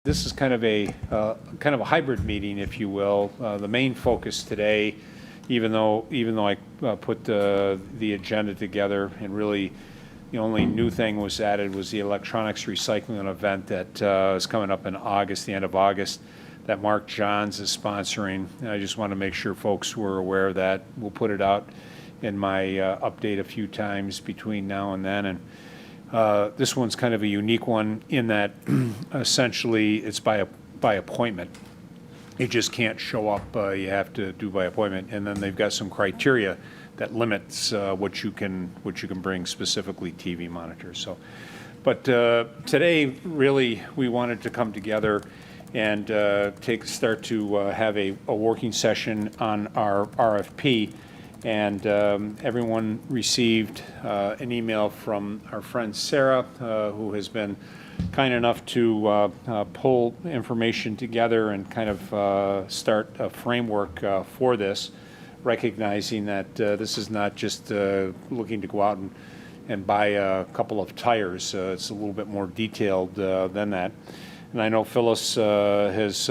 This is kind of a hybrid meeting, if you will. The main focus today, even though I put the agenda together, and really the only new thing was added was the electronics recycling event that is coming up in August, the end of August, that Mark Johns is sponsoring. And I just want to make sure folks were aware of that. We'll put it out in my update a few times between now and then. And this one's kind of a unique one in that essentially it's by appointment. You just can't show up. You have to do by appointment, and then they've got some criteria that limits what you can bring, specifically TV monitors. So, but today really we wanted to come together and start to have a working session on our RFP. And everyone received an email from our friend Sarah, who has been kind enough to pull information together and kind of start a framework for this, recognizing that this is not just looking to go out and buy a couple of tires. It's a little bit more detailed than that. And I know Phyllis has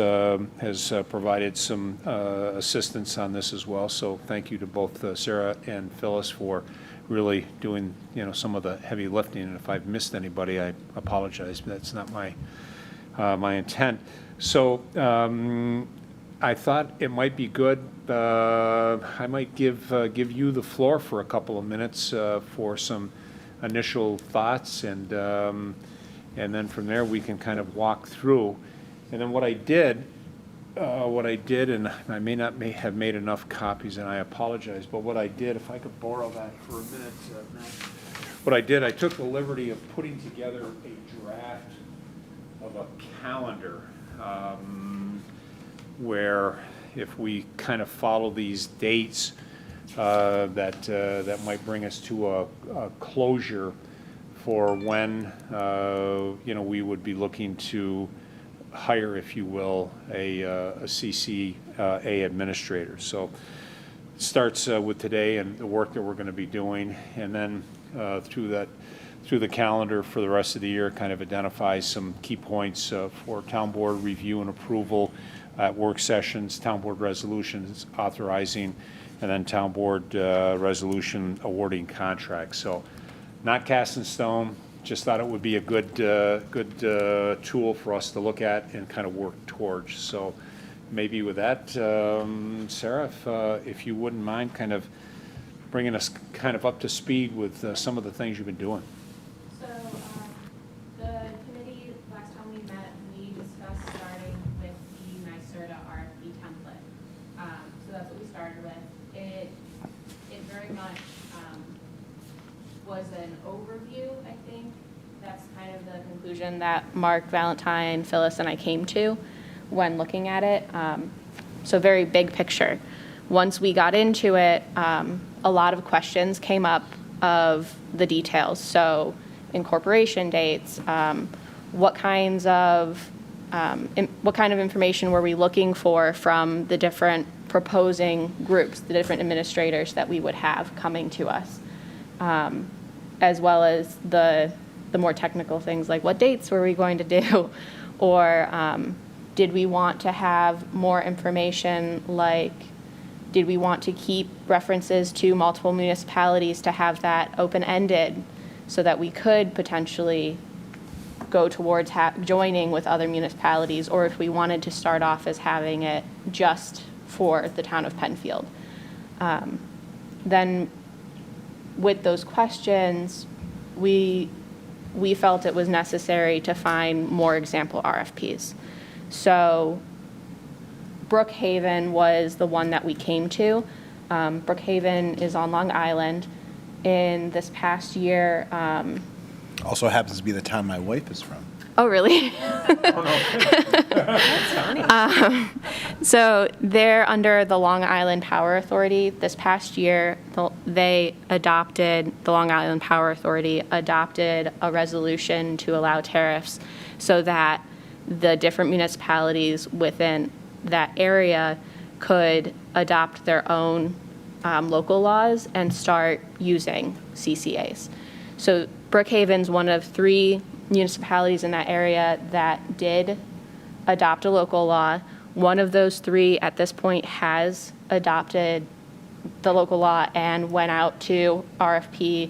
provided some assistance on this as well. So thank you to both Sarah and Phyllis for really doing some of the heavy lifting. And if I've missed anybody, I apologize. But that's not my intent. So I thought it might be good. I might give you the floor for a couple of minutes for some initial thoughts, and then from there we can kind of walk through. And then what I did, and I may not have made enough copies, and I apologize, but what I did, if I could borrow that for a minute, Matt. What I did, I took the liberty of putting together a draft of a calendar where if we kind of follow these dates, that might bring us to a closure for when we would be looking to hire, if you will, a CCA Administrator. So it starts with today and the work that we're going to be doing, and then through the calendar for the rest of the year, kind of identifies some key points for town board review and approval at work sessions, town board resolutions authorizing, and then town board resolution awarding contracts. So not cast in stone, just thought it would be a good tool for us to look at and kind of work towards. So maybe with that, Sarah, if you wouldn't mind kind of bringing us kind of up to speed with some of the things you've been doing. So the committee, last time we met, we discussed starting with the NYSERDA RFP template. So that's what we started with. It very much was an overview, I think. That's kind of the conclusion that Mark, Valentine, Phyllis, and I came to when looking at it. So very big picture. Once we got into it, a lot of questions came up of the details. So incorporation dates, what kind of information were we looking for from the different proposing groups, the different administrators that we would have coming to us, as well as the more technical things like what dates were we going to do, or did we want to have more information, like did we want to keep references to multiple municipalities to have that open-ended so that we could potentially go towards joining with other municipalities, or if we wanted to start off as having it just for the town of Penfield. Then with those questions, we felt it was necessary to find more example RFPs. So Brookhaven was the one that we came to. Brookhaven is on Long Island. In this past year, also happens to be the town my wife is from. Oh, really? So they're under the Long Island Power Authority. This past year, the Long Island Power Authority adopted a resolution to allow tariffs so that the different municipalities within that area could adopt their own local laws and start using CCAs. So Brookhaven's one of 3 municipalities in that area that did adopt a local law. One of those three at this point has adopted the local law and went out to RFP,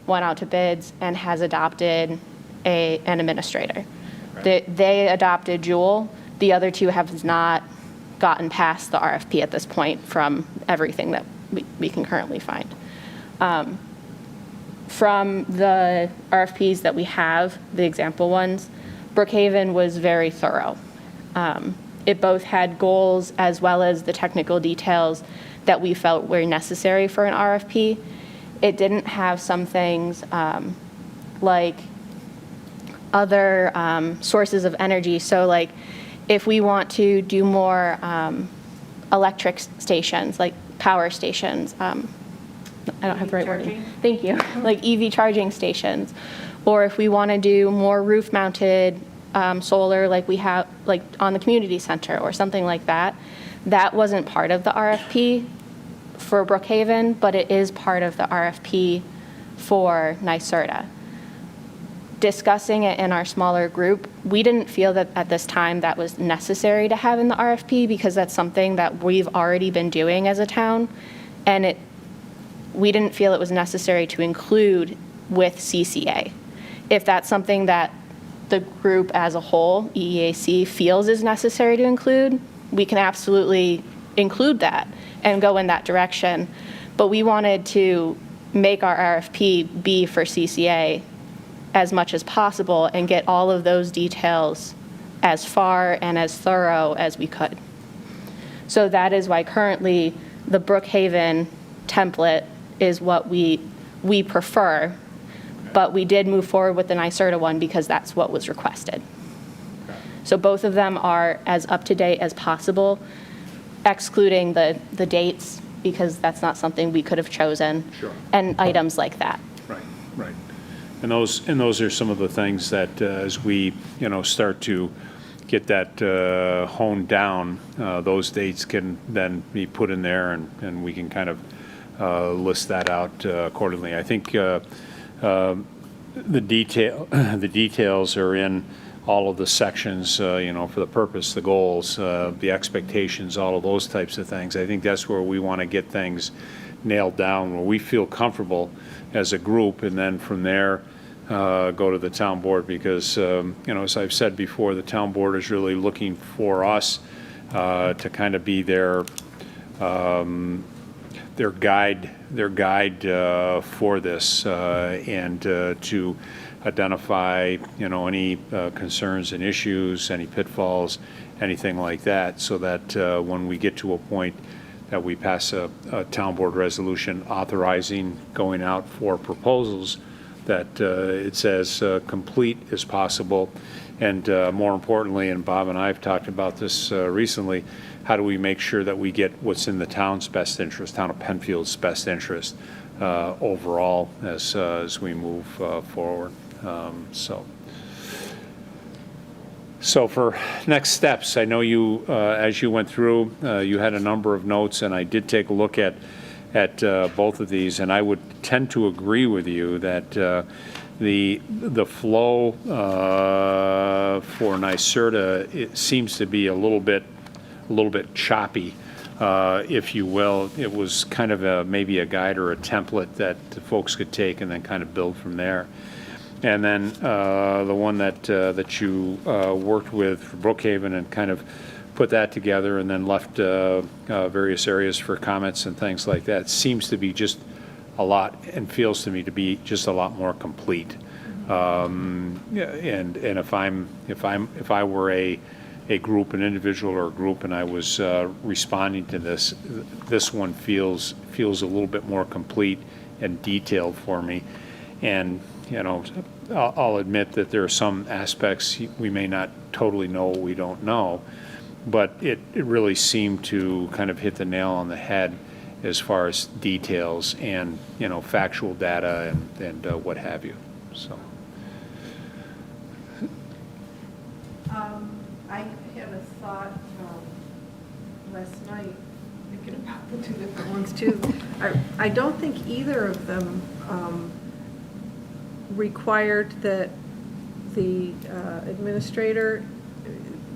went out to bids, and has adopted an administrator. They adopted Jewel. The other two have not gotten past the RFP at this point from everything that we can currently find. From the RFPs that we have, the example ones, Brookhaven was very thorough. It both had goals as well as the technical details that we felt were necessary for an RFP. It didn't have some things like other sources of energy. So like if we want to do more electric stations, like power stations, I don't have the right wording. Thank you. Like EV charging stations. Or if we want to do more roof-mounted solar like we have like on the community center or something like that, that wasn't part of the RFP for Brookhaven, but it is part of the RFP for NYSERDA. Discussing it in our smaller group, we didn't feel that at this time that was necessary to have in the RFP because that's something that we've already been doing as a town, and we didn't feel it was necessary to include with CCA. If that's something that the group as a whole, EEAC, feels is necessary to include, we can absolutely include that and go in that direction. But we wanted to make our RFP be for CCA as much as possible and get all of those details as far and as thorough as we could. So that is why currently the Brookhaven template is what we prefer, but we did move forward with the NYSERDA one because that's what was requested. So both of them are as up-to-date as possible, excluding the dates because that's not something we could have chosen. Sure. And items like that. Right. And those are some of the things that as we, start to get that honed down, those dates can then be put in there and we can kind of list that out accordingly. I think the details are in all of the sections, for the purpose, the goals, the expectations, all of those types of things. I think that's where we want to get things nailed down, where we feel comfortable as a group, and then from there go to the town board because, as I've said before, the town board is really looking for us to kind of be their guide for this and to identify any concerns and issues, any pitfalls, anything like that, so that when we get to a point that we pass a town board resolution authorizing going out for proposals, that it's as complete as possible, and more importantly, and Bob and I have talked about this recently, how do we make sure that we get what's in the town's best interest, town of Penfield's best interest overall as we move forward. So for next steps, I know you, as you went through, you had a number of notes, and I did take a look at both of these, and I would tend to agree with you that the flow for NYSERDA, it seems to be a little bit choppy, if you will. It was kind of maybe a guide or a template that the folks could take and then kind of build from there. And then the one that you worked with for Brookhaven and kind of put that together and then left various areas for comments and things like that seems to be just a lot, and feels to me to be just a lot more complete. And if I were a group, an individual or a group, and I was responding to this one feels a little bit more complete and detailed for me. And I'll admit that there are some aspects we may not totally know what we don't know, but it really seemed to kind of hit the nail on the head as far as details and factual data and what have you. So I had a thought last night thinking about the two different ones too. I don't think either of them required that the administrator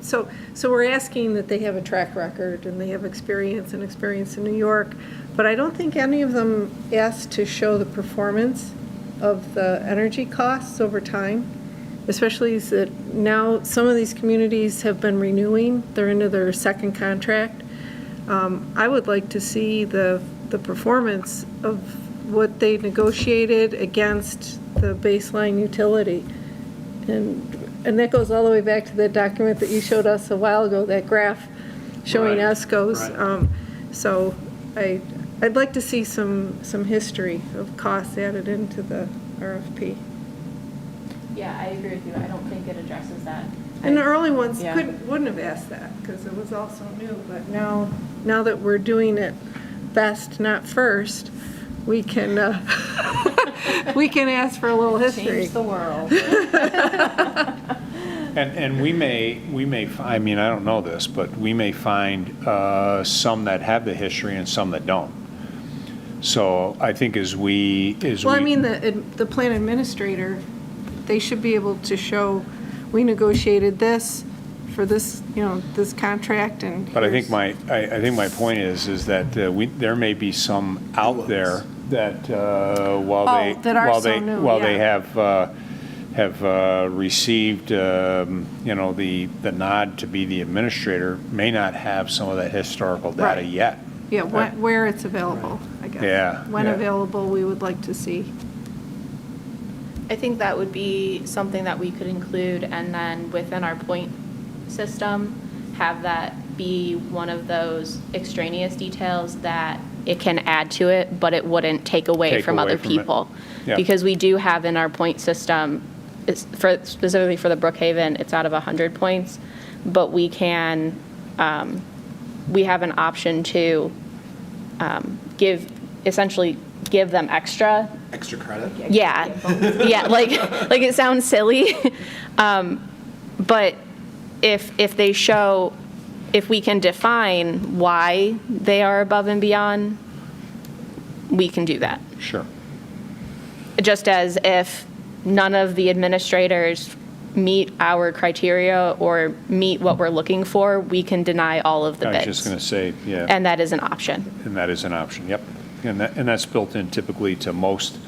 So we're asking that they have a track record and they have experience in New York, but I don't think any of them asked to show the performance of the energy costs over time, especially as that now some of these communities have been renewing, they're into their second contract. I would like to see the performance of what they negotiated against the baseline utility. And that goes all the way back to the document that you showed us a while ago, that graph showing Right, ESCOs. right. So I'd like to see some history of costs added into the RFP. Yeah, I agree with you. I don't think it addresses that. And the early ones Yeah. wouldn't have asked that because it was all so new, but now that we're doing it best, not first, we can, we can ask for a little history. Change the world. And we may, I mean, I don't know this, but we may find some that have the history and some that don't. So I think Well, I mean, the plan administrator, they should be able to show, we negotiated this for this, this contract and. But I think here's- I think my point is that there may be some out there that that are so new, while they yeah. have received the nod to be the administrator, may not have some of that historical data Right. yet. Yeah, where it's available, I guess. Yeah, When yeah. available, we would like to see. I think that would be something that we could include, and then within our point system, have that be one of those extraneous details that it can add to it, but it wouldn't take away from other from it. people. Yeah. Because we do have in our point system, specifically for the Brookhaven, it's out of 100 points, but we can, we have an option to essentially give them extra. Extra credit? Yeah, yeah, like it sounds silly, but if they show, if we can define why they are above and beyond, we can do that. Sure. Just as if none of the administrators meet our criteria or meet what we're looking for, we can deny all of the I bids. was just going to say, yeah. And that is an option. And that is an option, yep. And that's built in typically to most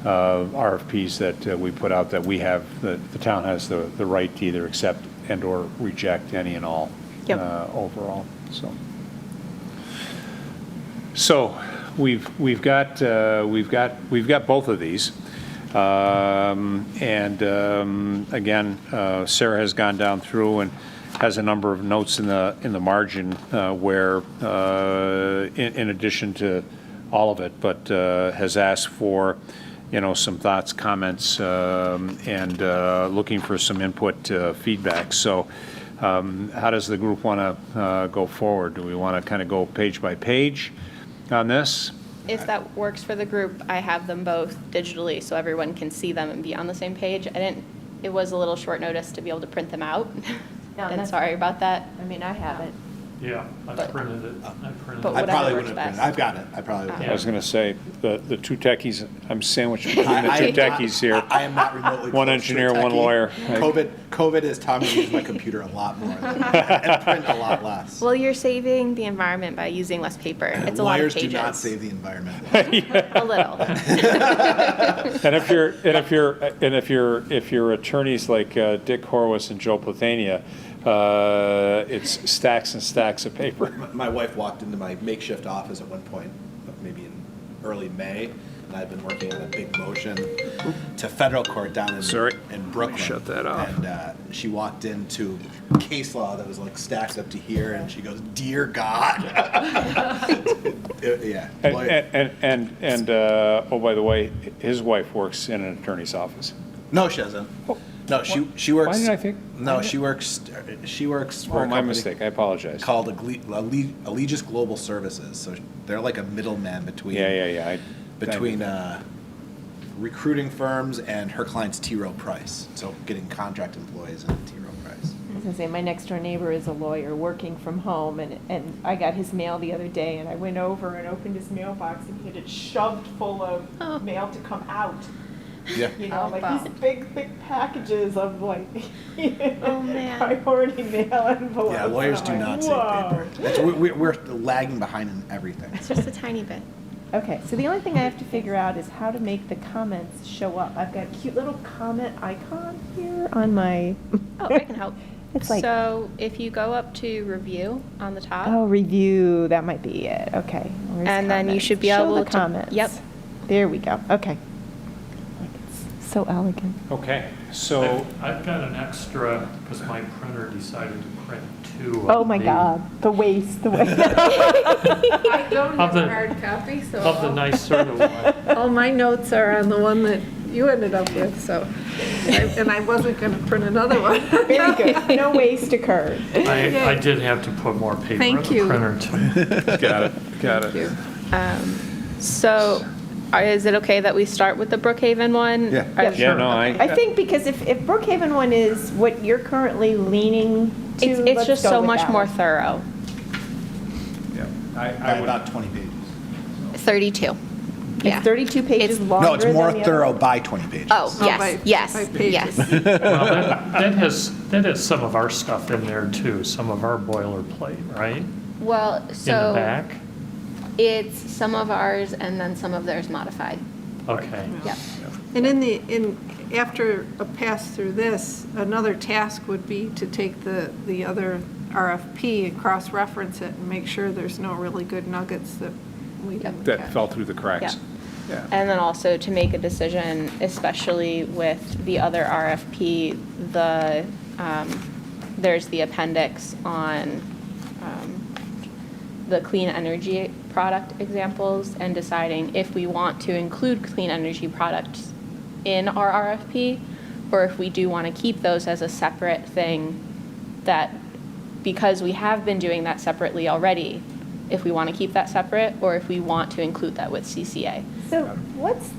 RFPs that we put out, that we have, the town has the right to either accept and/or reject any and all Yep. overall, so. So we've got both of these. Again, Sarah has gone down through and has a number of notes in the margin where, in addition to all of it, but has asked for, some thoughts, comments, and looking for some input, feedback. So how does the group want to go forward? Do we want to kind of go page by page on this? If that works for the group, I have them both digitally so everyone can see them and be on the same page. It was a little short notice to be able to print them out. No, And that's- sorry about that. I mean, I have it. Yeah, I But- printed it. I but printed it. I whatever probably works wouldn't have best. been, I've got it, I probably would I was going to say, the two techies, I'm sandwiched between the I two am not- techies here. I am not remotely One close to a engineer, one techie. lawyer. COVID has taught me to use my computer a lot more and print a lot less. Well, you're saving the environment by using less paper. It's a lot of Lawyers pages. do not save the environment. A little. And if you're attorneys like Dick Horowitz and Joe Plathania, it's stacks and stacks of paper. My wife walked into my makeshift office at one point, maybe in early May, and I've been working on a big motion to federal court down in Brooklyn. Shut that off. And she walked into case law that was like stacked up to here, and she goes, "Dear God." Yeah. And oh, by the way, his wife works in an attorney's office. No, she doesn't. No, she works. Why did I think? No, she works for Oh, a my company mistake. I apologize. called Allegis Global Services. So they're like a middleman between Yeah. between recruiting firms and her client's T. Rowe Price. So getting contract employees and T. Rowe Price. I was gonna say, my next door neighbor is a lawyer working from home, and I got his mail the other day, and I went over and opened his mailbox, and he had it shoved full of mail to come out. Yeah. You know, Oh, like wow. these big, thick packages of like, Oh, man. priority mail envelopes. Yeah, lawyers and do I'm not like, save "Whoa." paper. We're lagging behind in everything. It's just a tiny bit. Okay, so the only thing I have to figure out is how to make the comments show up. I've got a cute little comment icon here on my. Oh, I can help. It's like, So if you go up to review on the top. oh, review, that might be it, okay. Where's And then you comments? should be Show able the to- comments. yep. There we go, okay. Like, it's so elegant. Okay, so, I've got an extra, because my printer decided to print two. Oh of my the- God, the waste, the waste. I don't Of have the- a hard copy, so Of the NYSERDA one. all my notes are on the one that you ended up with, so, and I wasn't going to print another one. Very good, no waste occurred. I did have to put more paper in Thank the you. printer too. got it. So is it okay that we start with the Brookhaven one? Yeah. Or- Yeah, no, I think because if Brookhaven one is what you're currently leaning to, It's let's just go so with much that more one. thorough. Yeah, By I would, about 20 pages. 32. Yeah. It's 32 pages It's- longer No, it's more than the thorough other. by 20 pages. Oh, Oh, yes, by yes, pages. yes. Well, that has some of our stuff in there too, some of our boilerplate, right? Well, In the so back? it's some of ours and then some of theirs modified. Okay. Yep. And after a pass through this, another task would be to take the other RFP and cross-reference it and make sure there's no really good nuggets that we didn't that catch. fell through the cracks. Yeah. And then also to make a decision, especially with the other RFP, there's the appendix on the clean energy product examples and deciding if we want to include clean energy products in our RFP, or if we do want to keep those as a separate thing that, because we have been doing that separately already, if we want to keep that separate, or if we want to include that with CCA. So what's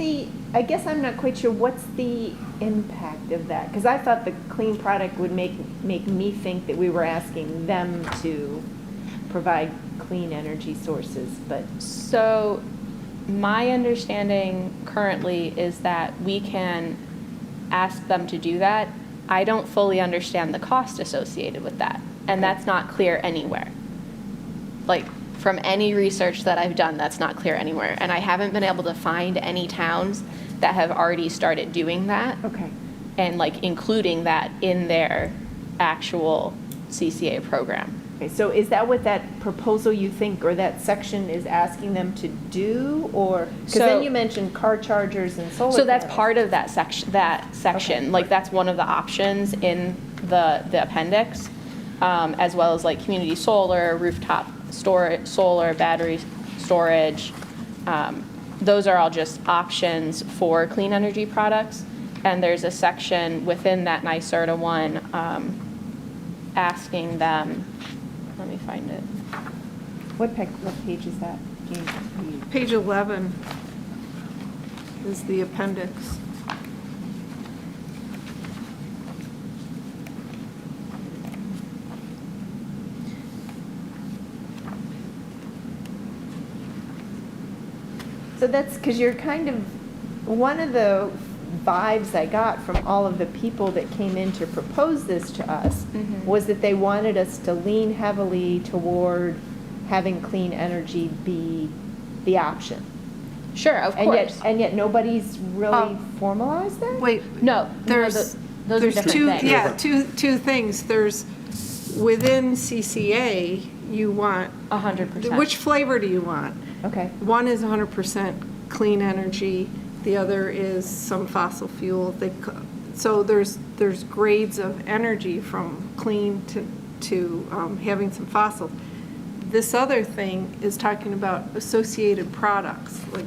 I guess I'm not quite sure, what's the impact of that? Because I thought the clean product would make me think that we were asking them to provide clean energy sources, but. So my understanding currently is that we can ask them to do that. I don't fully understand the cost associated with that, and that's not clear anywhere. Like, from any research that I've done, that's not clear anywhere. And I haven't been able to find any towns that have already started doing that. Okay. And like including that in their actual CCA program. Okay, so is that what that proposal you think, or that section is asking them to do, or, because So- then you mentioned car chargers and solar So that's panels. part of that section. Okay. Like, that's one of the options in the appendix, as well as like community solar, rooftop solar, battery storage. Those are all just options for clean energy products. And there's a section within that NYSERDA one asking them, let me find it. What page is that? Jean? Page 11 is the appendix. So that's, because you're kind of, one of the vibes I got from all of the people that came in to propose this to us Mhm. was that they wanted us to lean heavily toward having clean energy be the option. Sure, of And yet, course. and yet nobody's really Oh. formalized that? Wait, No, there's, those are there's different two, things. yeah, two things. There's, within CCA, you want, 100%. which flavor do you want? Okay. One is 100% clean energy, the other is some fossil fuel. So there's grades of energy from clean to having some fossil. This other thing is talking about associated products. Like,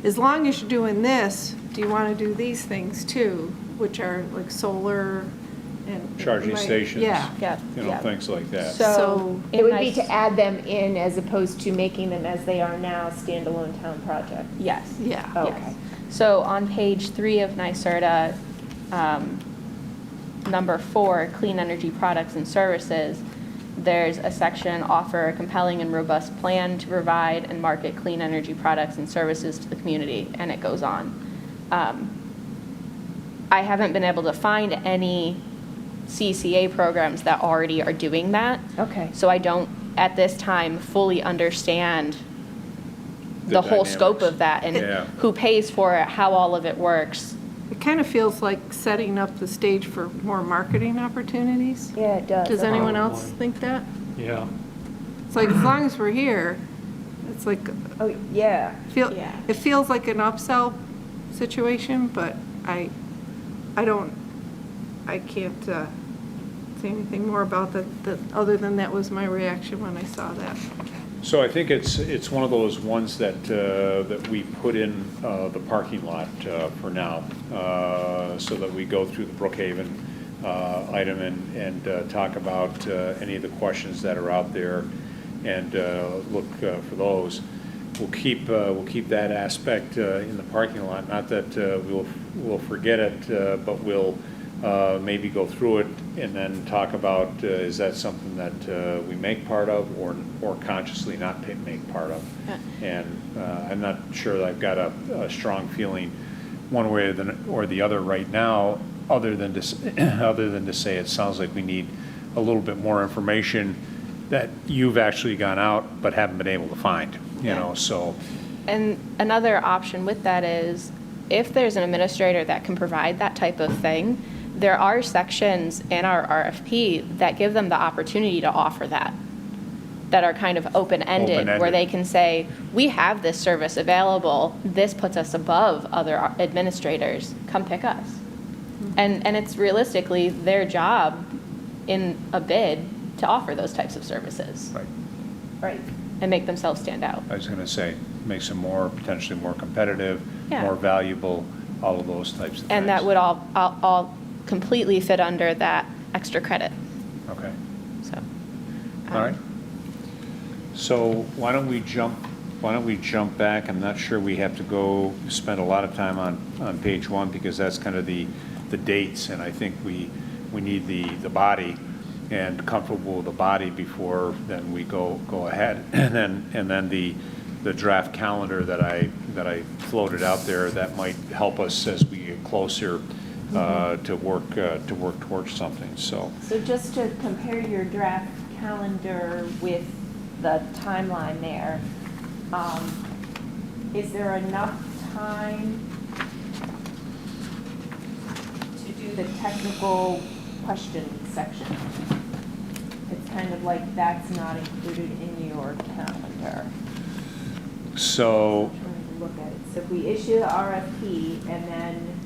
as long as you're doing this, do you want to do these things too, which are like solar and. Charging stations. Yeah. Yeah, You know, yeah. things like that. So It would be nice- to add them in as opposed to making them as they are now, standalone town project. Yes. Yeah. Oh, Yes. okay. So on page 3 of NYSERDA, number 4, clean energy products and services, there's a section, offer a compelling and robust plan to provide and market clean energy products and services to the community, and it goes on. I haven't been able to find any CCA programs that already are doing that. Okay. So I don't, at this time, fully understand the whole scope dynamics. of that and Yeah. who pays for it, how all of it works. It kind of feels like setting up the stage for more marketing opportunities. Yeah, it does. Does anyone else Probably. think that? Yeah. It's like, as long as we're here, it's like, Oh, yeah. Yeah. it feels like an upsell situation, but I can't say anything more about that, other than that was my reaction when I saw that. So I think it's one of those ones that, that we put in the parking lot for now, so that we go through the Brookhaven item and talk about any of the questions that are out there and look for those. We'll keep that aspect in the parking lot, not that we'll forget it, but we'll maybe go through it and then talk about, is that something that we make part of or consciously not make part of? Yeah. And I'm not sure that I've got a strong feeling one way or the other right now, other than to say it sounds like we need a little bit more information that you've actually gone out but haven't been able to find, you know, so. And another option with that is, if there's an administrator that can provide that type of thing, there are sections in our RFP that give them the opportunity to offer that are kind of open-ended, where Open-ended. they can say, we have this service available, this puts us above other administrators, come pick us. And it's realistically their job in a bid to offer those types of services. Right. Right. And make themselves stand out. I was going to say, makes them potentially more competitive, Yeah. more valuable, all of those types of things. And that would all completely fit under that extra credit, Okay, so. all right. So why don't we jump back? I'm not sure we have to spend a lot of time on page one, because that's kind of the dates, and I think we need the body and comfortable with the body before then we go ahead. And then the draft calendar that I floated out there, that might help us as we get closer to work towards something, so. So just to compare your draft calendar with the timeline there, is there enough time to do the technical question section? It's kind of like that's not included in your calendar. So, I'm trying to look at it. So if we issue the RFP and then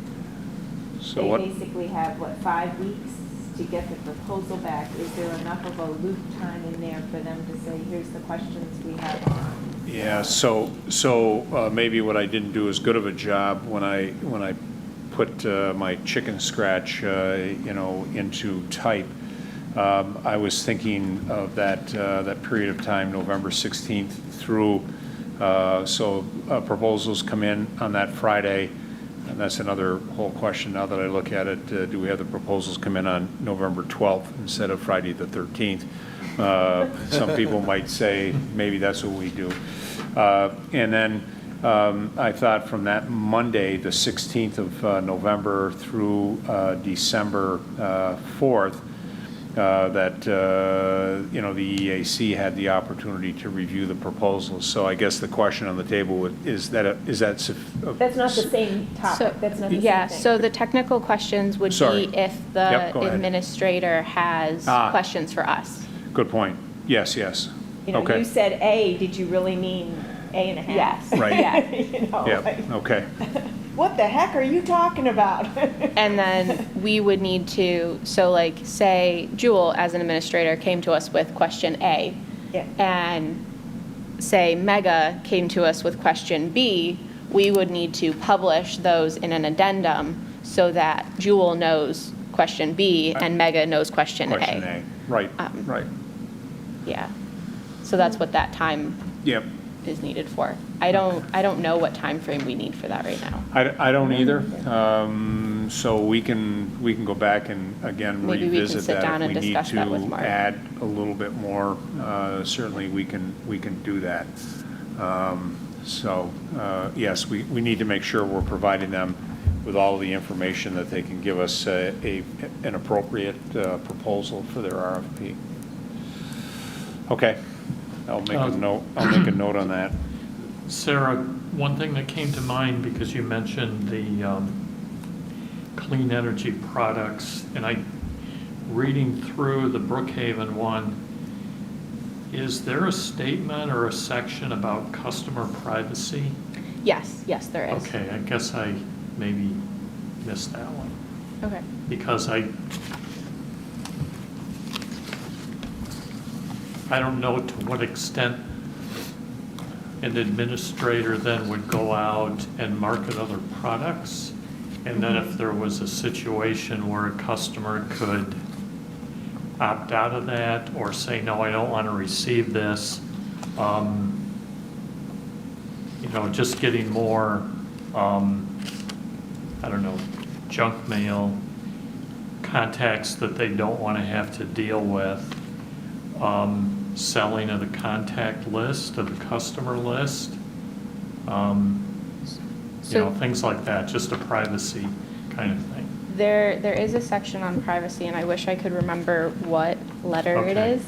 so what? they basically have, 5 weeks to get the proposal back, is there enough of a loop time in there for them to say, here's the questions we have on? Yeah, so maybe what I didn't do as good of a job when I put my chicken scratch, into type. I was thinking of that period of time, November 16th through, so proposals come in on that Friday, and that's another whole question now that I look at it. Do we have the proposals come in on November 12th instead of Friday the 13th? Some people might say maybe that's what we do. And then I thought from that Monday, the 16th of November through December 4th, that the EEAC had the opportunity to review the proposals. So I guess the question on the table is that That's not the same So, topic, that's not the same thing. yeah, so the technical questions would Sorry. be if Yep, the go ahead. administrator has questions for us. Good point. Yes. Okay. You said A, did you really mean A and a half? Yes. Right. Yeah. You know, Yeah, like, okay. what the heck are you talking about? And then we would need to, so like, say Jewel, as an administrator, came to us with question A. Yeah. And say Mega came to us with question B, we would need to publish those in an addendum so that Jewel knows question B and Mega knows question A. Question A. Right, right. Yeah. So that's what that time Yep. is needed for. I don't know what time frame we need for that right now. I don't either. So we can go back and again Maybe we can revisit sit that. down and discuss that with If we need Mark. to add a little bit more, certainly we can do that. So yes, we need to make sure we're providing them with all the information that they can give us an appropriate proposal for their RFP. Okay, I'll make a note on that. Sarah, one thing that came to mind, because you mentioned the clean energy products, and reading through the Brookhaven one, is there a statement or a section about customer privacy? Yes, there is. Okay, I guess I maybe missed that one, Okay. because I don't know to what extent an administrator then would go out and market other products. And then if there was a situation where a customer could opt out of that or say, no, I don't want to receive this, just getting more, I don't know, junk mail, contacts that they don't want to have to deal with, selling of the contact list, of the customer list, things like that, just a privacy kind of thing. There is a section on privacy, and I wish I could remember what letter it Okay. is.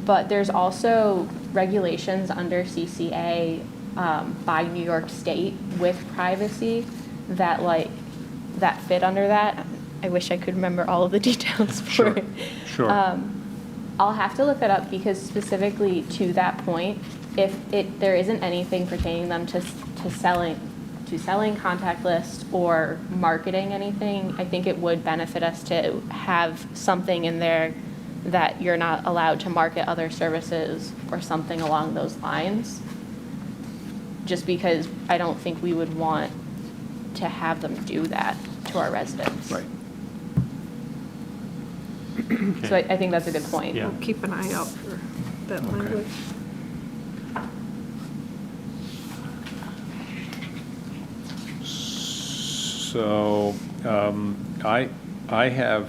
But there's also regulations under CCA by New York State with privacy that fit under that. I wish I could remember all of the details for Sure, it. sure. I'll have to look it up, because specifically to that point, if there isn't anything pertaining them to selling contact lists or marketing anything, I think it would benefit us to have something in there that you're not allowed to market other services or something along those lines. Just because I don't think we would want to have them do that to our residents. Right. So I think that's a good point. Yeah. We'll keep an eye out for that language. So I have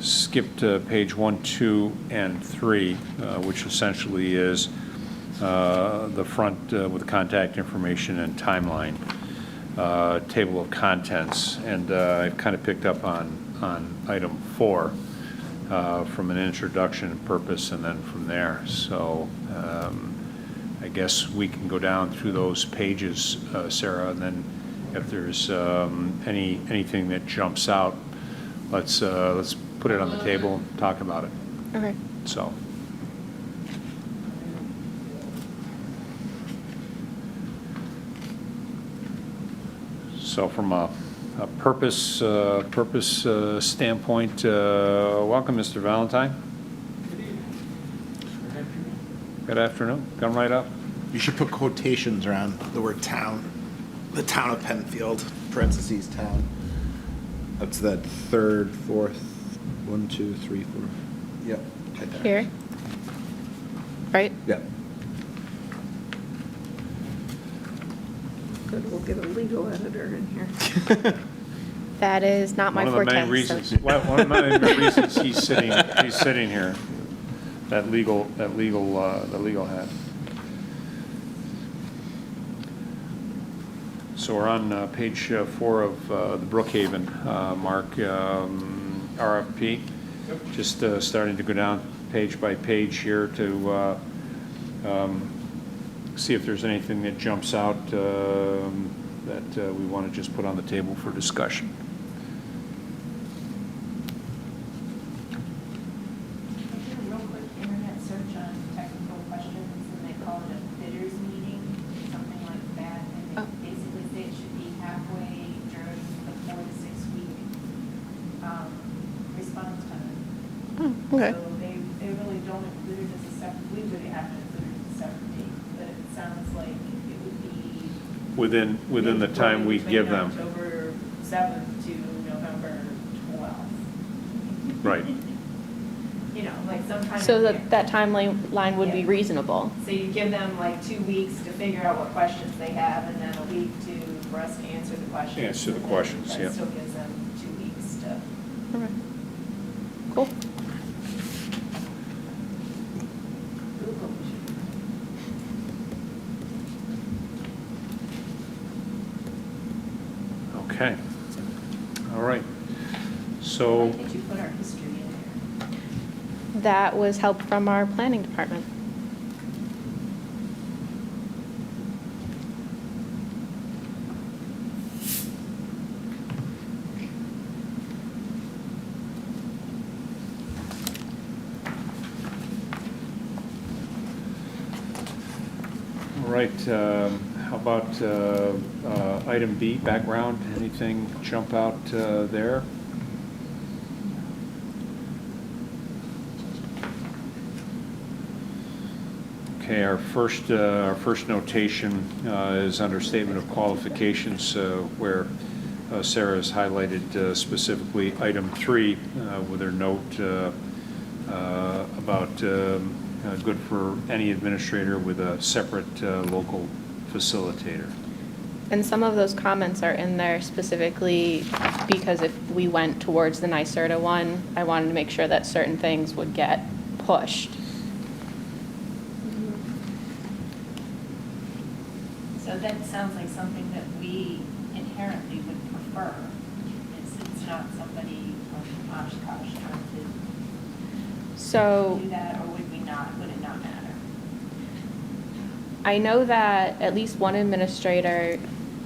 skipped page 1, 2, and 3, which essentially is the front with contact information and timeline, table of contents, and I've kind of picked up on item 4 from an introduction and purpose, and then from there. So I guess we can go down through those pages, Sarah, and then if there's anything that jumps out, let's put it on the table and talk about it. Okay. So. So from a purpose standpoint, welcome, Mr. Valentine. Good afternoon. Come right up. You should put quotations around the word town. The town of Penfield, parentheses, town. That's the third, fourth, 1, 2, 3, 4. Yep. Right there. Here. Right? Yep. Good, we'll get a legal editor in here. That is not my One of the forte. main reasons, one of the main reasons he's sitting here, that legal hat. So we're on page 4 of the Brookhaven, Mark, RFP. Just starting to go down page by page here to see if there's anything that jumps out that we want to just put on the table for discussion. I did a real quick internet search on technical questions, and they call it a bidders meeting, something like that. And Oh. they basically say it should be halfway during the 4 to 6 week response time. Okay. So they really don't include it as a separate, we would have to include it as a separate date, but it sounds like it would be. Within the time we between give them. October 7th to November 12th. Right. You know, like sometime. So in there. that timeline would be Yeah. reasonable. So you give them like 2 weeks to figure out what questions they have, and then a week for us to answer the questions. Answer the and then questions, yeah. That still gives them 2 weeks to. Okay. Cool. Google. Okay. All right. Why So, did you put our history in there? That was help from our planning department. all right, how about item B, background? Anything jump out there? Okay, our first notation is Understatement of Qualifications, where Sarah has highlighted specifically item 3 with her note about good for any administrator with a separate local facilitator. And some of those comments are in there specifically because if we went towards the NYSERDA one, I wanted to make sure that certain things would get pushed. So that sounds like something that we inherently would prefer. It's not somebody from Oshkosh trying So to do that, or would we not, would it not matter? I know that at least one administrator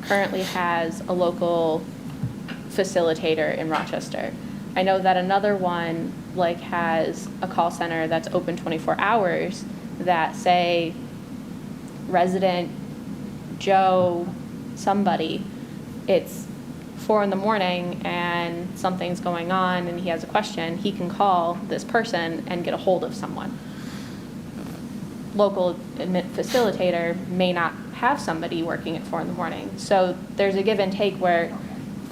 currently has a local facilitator in Rochester. I know that another one like has a call center that's open 24 hours that say resident Joe somebody, it's 4 a.m. and something's going on and he has a question, he can call this person and get a hold of someone. Local facilitator may not have somebody working at 4 a.m. So there's a give and take where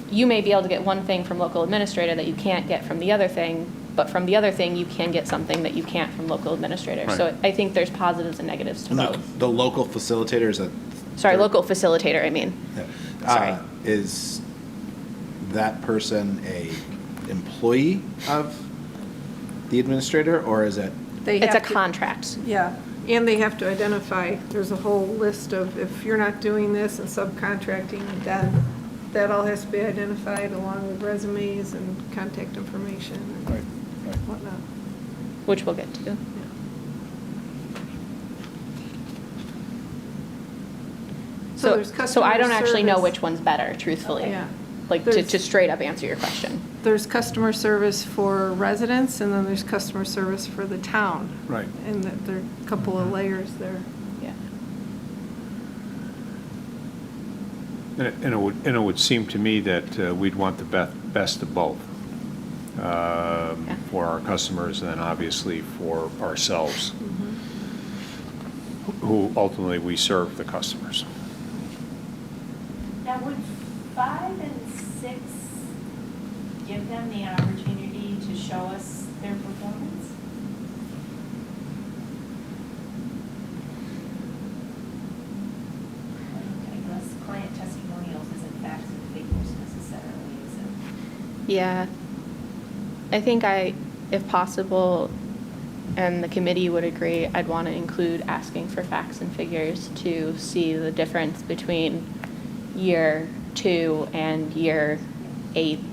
you may be able to get one thing from local administrator that you can't get from the other thing, but from the other thing you can get something that you can't from local administrator. Right. So I think there's positives and negatives to No, both. the local facilitator is a. Sorry, local facilitator, I mean. Sorry. Is that person a employee of the administrator, or is it? They It's a have to- contract. Yeah, and they have to identify, there's a whole list of, if you're not doing this and subcontracting, then that all has to be identified along with resumes and contact information Right, and right. whatnot. Which we'll get to. So there's So I don't customer actually know service. which one's better, truthfully. Yeah. Like, There's- to straight up answer your question. There's customer service for residents, and then there's customer service for the town. Right. And that there are a couple of layers there. Yeah. And it would seem to me that we'd want the best of both for our customers and then obviously for ourselves, who ultimately we serve the customers. Now, would 5 and 6 give them the opportunity to show us their performance? I guess client testimonials isn't facts and figures necessarily, is it? Yeah. I think if possible, and the committee would agree, I'd want to include asking for facts and figures to see the difference between year 2 and year 8. Yeah,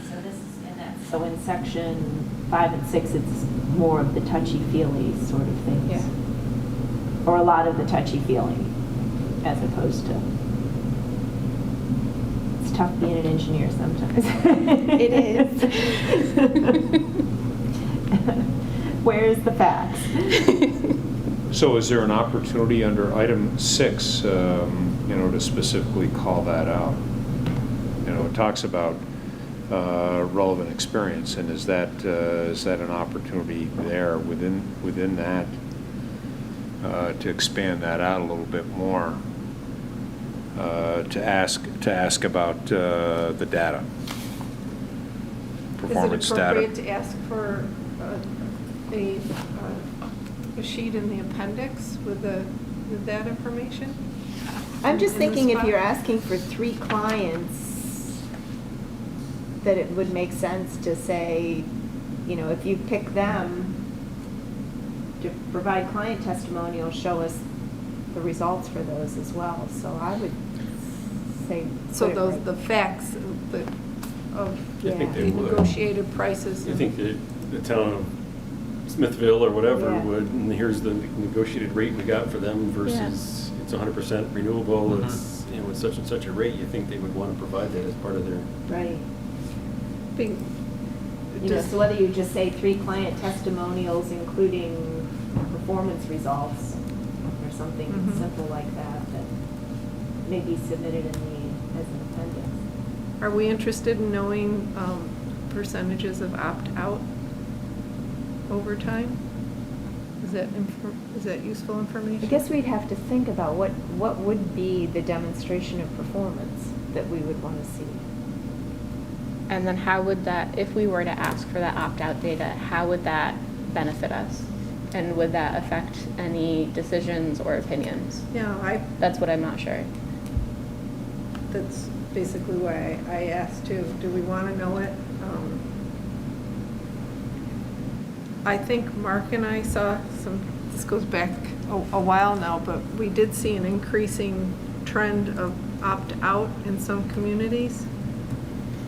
so this is, and that's. So in section 5 and 6, it's more of the touchy-feely sort of things. Yeah. Or a lot of the touchy-feely, as opposed to, it's tough being an engineer sometimes. It is. Where's the facts? So is there an opportunity under item 6, to specifically call that out? It talks about relevant experience, and is that an opportunity there within that to expand that out a little bit more, to ask about the data, performance Is it data? appropriate to ask for a sheet in the appendix with that information? I'm just In this thinking if file? you're asking for 3 clients, that it would make sense to say, if you pick them to provide client testimonials, show us the results for those as well. So I would say. So put it those, right. the facts of Yeah. I think the they would. negotiated prices. I think that the town of Smithville or whatever Yeah. would, and here's the negotiated rate we got for them versus it's 100% renewable, it's, you know, it's such and such a rate, you think they would want to provide that as part of their, Right. Being- You know, just- so whether you just say 3 client testimonials, including performance results, or something Mhm. simple like that, that may be submitted as an appendix. Are we interested in knowing percentages of opt-out over time? Is that useful information? I guess we'd have to think about what would be the demonstration of performance that we would want to see. And then how would that, if we were to ask for that opt-out data, how would that benefit us? And would that affect any decisions or opinions? Yeah, That's what I'm not sure. that's basically why I asked too. Do we want to know it? I think Mark and I saw this goes back a while now, but we did see an increasing trend of opt-out in some communities.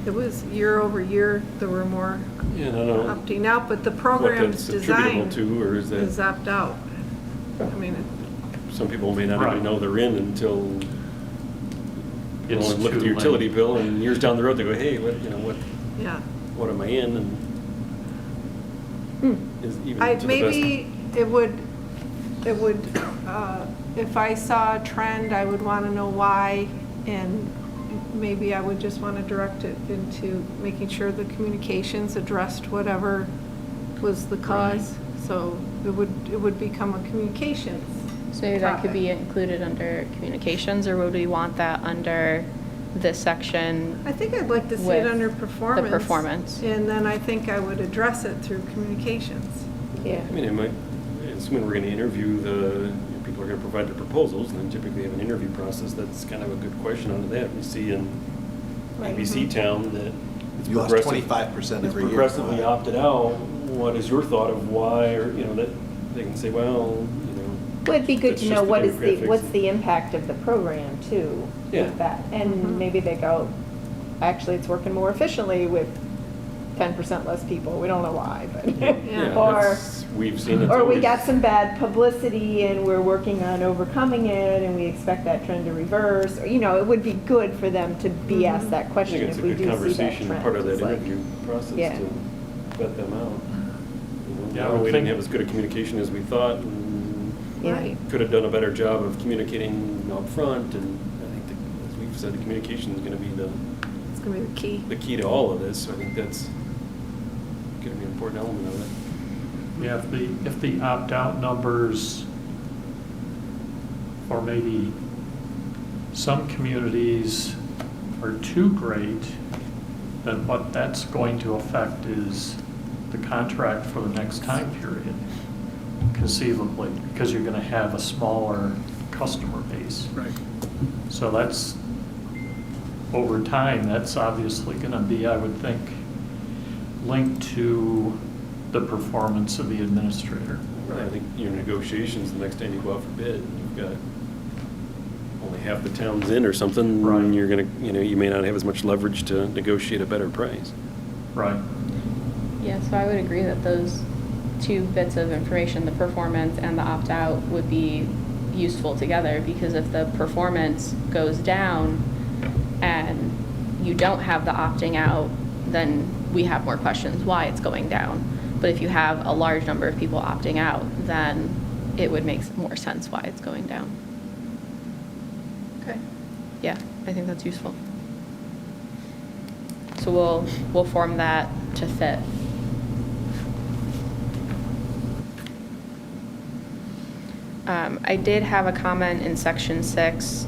It was year over year, there were more yeah, I don't know opting out, but the what program's that's attributable design to, or is is that, opt-out. I mean, some people may not Right. even know they're in until you It's know, look at the too utility late. bill, and years down the road, they go, hey, what, you know, yeah. what am I in, and is even to the best. Maybe it would, if I saw a trend, I would want to know why, and maybe I would just want to direct it into making sure the communications addressed whatever was the cause. So it would become a communications. So maybe that could be topic. included under communications, or would we want that under this section? I think I'd like to see it With under the performance. performance. And then I think I would address it through communications. Yeah. I mean, it might, assuming we're gonna interview people are gonna provide their proposals, and then typically have an interview process, that's kind of a good question on that. We see in ABC town that it's You lost progressive- 25% it's every year. progressively opted out. What is your thought of why, or, you know, that they can say, well, you know. Well, it'd be good it's to just know the what's demographics. the impact of the program too, Yeah. with that. And Mhm. maybe they go, actually, it's working more efficiently with 10% less people. We don't know why, but. Yeah, Or, that's- we've seen it. or we got some bad publicity and we're working on overcoming it and we expect that trend to reverse. Or, you know, it would be good for them to be asked that I question think it's if a we good do see that conversation, trend. part of that It's like- interview process Yeah. to vet them out. You Yeah, I know, would we didn't think- have as good a communication as we thought, and Yeah. Right. could have done a better job of communicating up front. And I think, as we've said, the communication is gonna be It's going to be the key. the key to all of this. So I think that's gonna be an important element of it. Yeah, if the opt-out numbers for maybe some communities are too great, then what that's going to affect is the contract for the next time period, conceivably, because you're gonna have a smaller customer base. Right. So that's, over time, that's obviously gonna be, I would think, linked to the performance of the administrator. I think your negotiations, the next time you go out for bid, you've got only half the towns in or something. Right. And you're gonna, you know, you may not have as much leverage to negotiate a better price. Right. Yeah, so I would agree that those two bits of information, the performance and the opt-out, would be useful together, because if the performance goes down and you don't have the opting out, then we have more questions why it's going down. But if you have a large number of people opting out, then it would make more sense why it's going down. Okay. Yeah, I think that's useful. So we'll form that to fit. I did have a comment in section 6,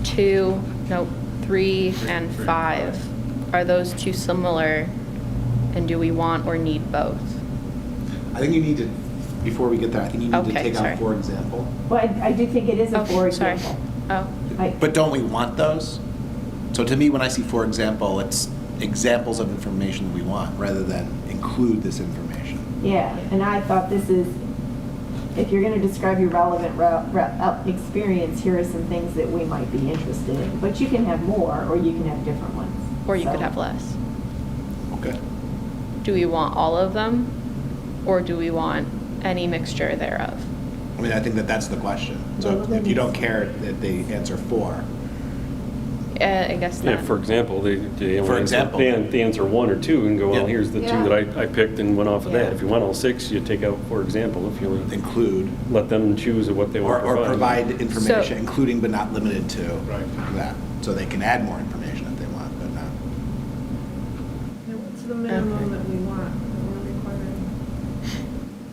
3, and 5. Are those two similar, and do we want or need both? I think you need to, before we get there, I think you need to Okay, take sorry. out for example. Well, I do think it is a Oh, for sorry. example. Oh, But don't we want those? So to me, when I see for example, it's examples of information that we want rather than include this information. Yeah, and I thought this is if you're going to describe your relevant experience, here are some things that we might be interested in. But you can have more, or you can have different ones. Or you So- could have less. Okay. Do we want all of them, or do we want any mixture thereof? I mean, I think that that's the question. So Well, if you don't care that they answer 4, I guess Yeah, not. for example, they For example. they answer 1 or 2 and go, well, Yeah. here's the 2 Yeah. that I picked and went off of Yeah. that. If you want all 6, you take out, for example, if you include, let them choose what they want to or provide. provide information, So- including but not limited to Right. that. So they can add more information if they want, but not. What's the minimum that we want, that we're requiring?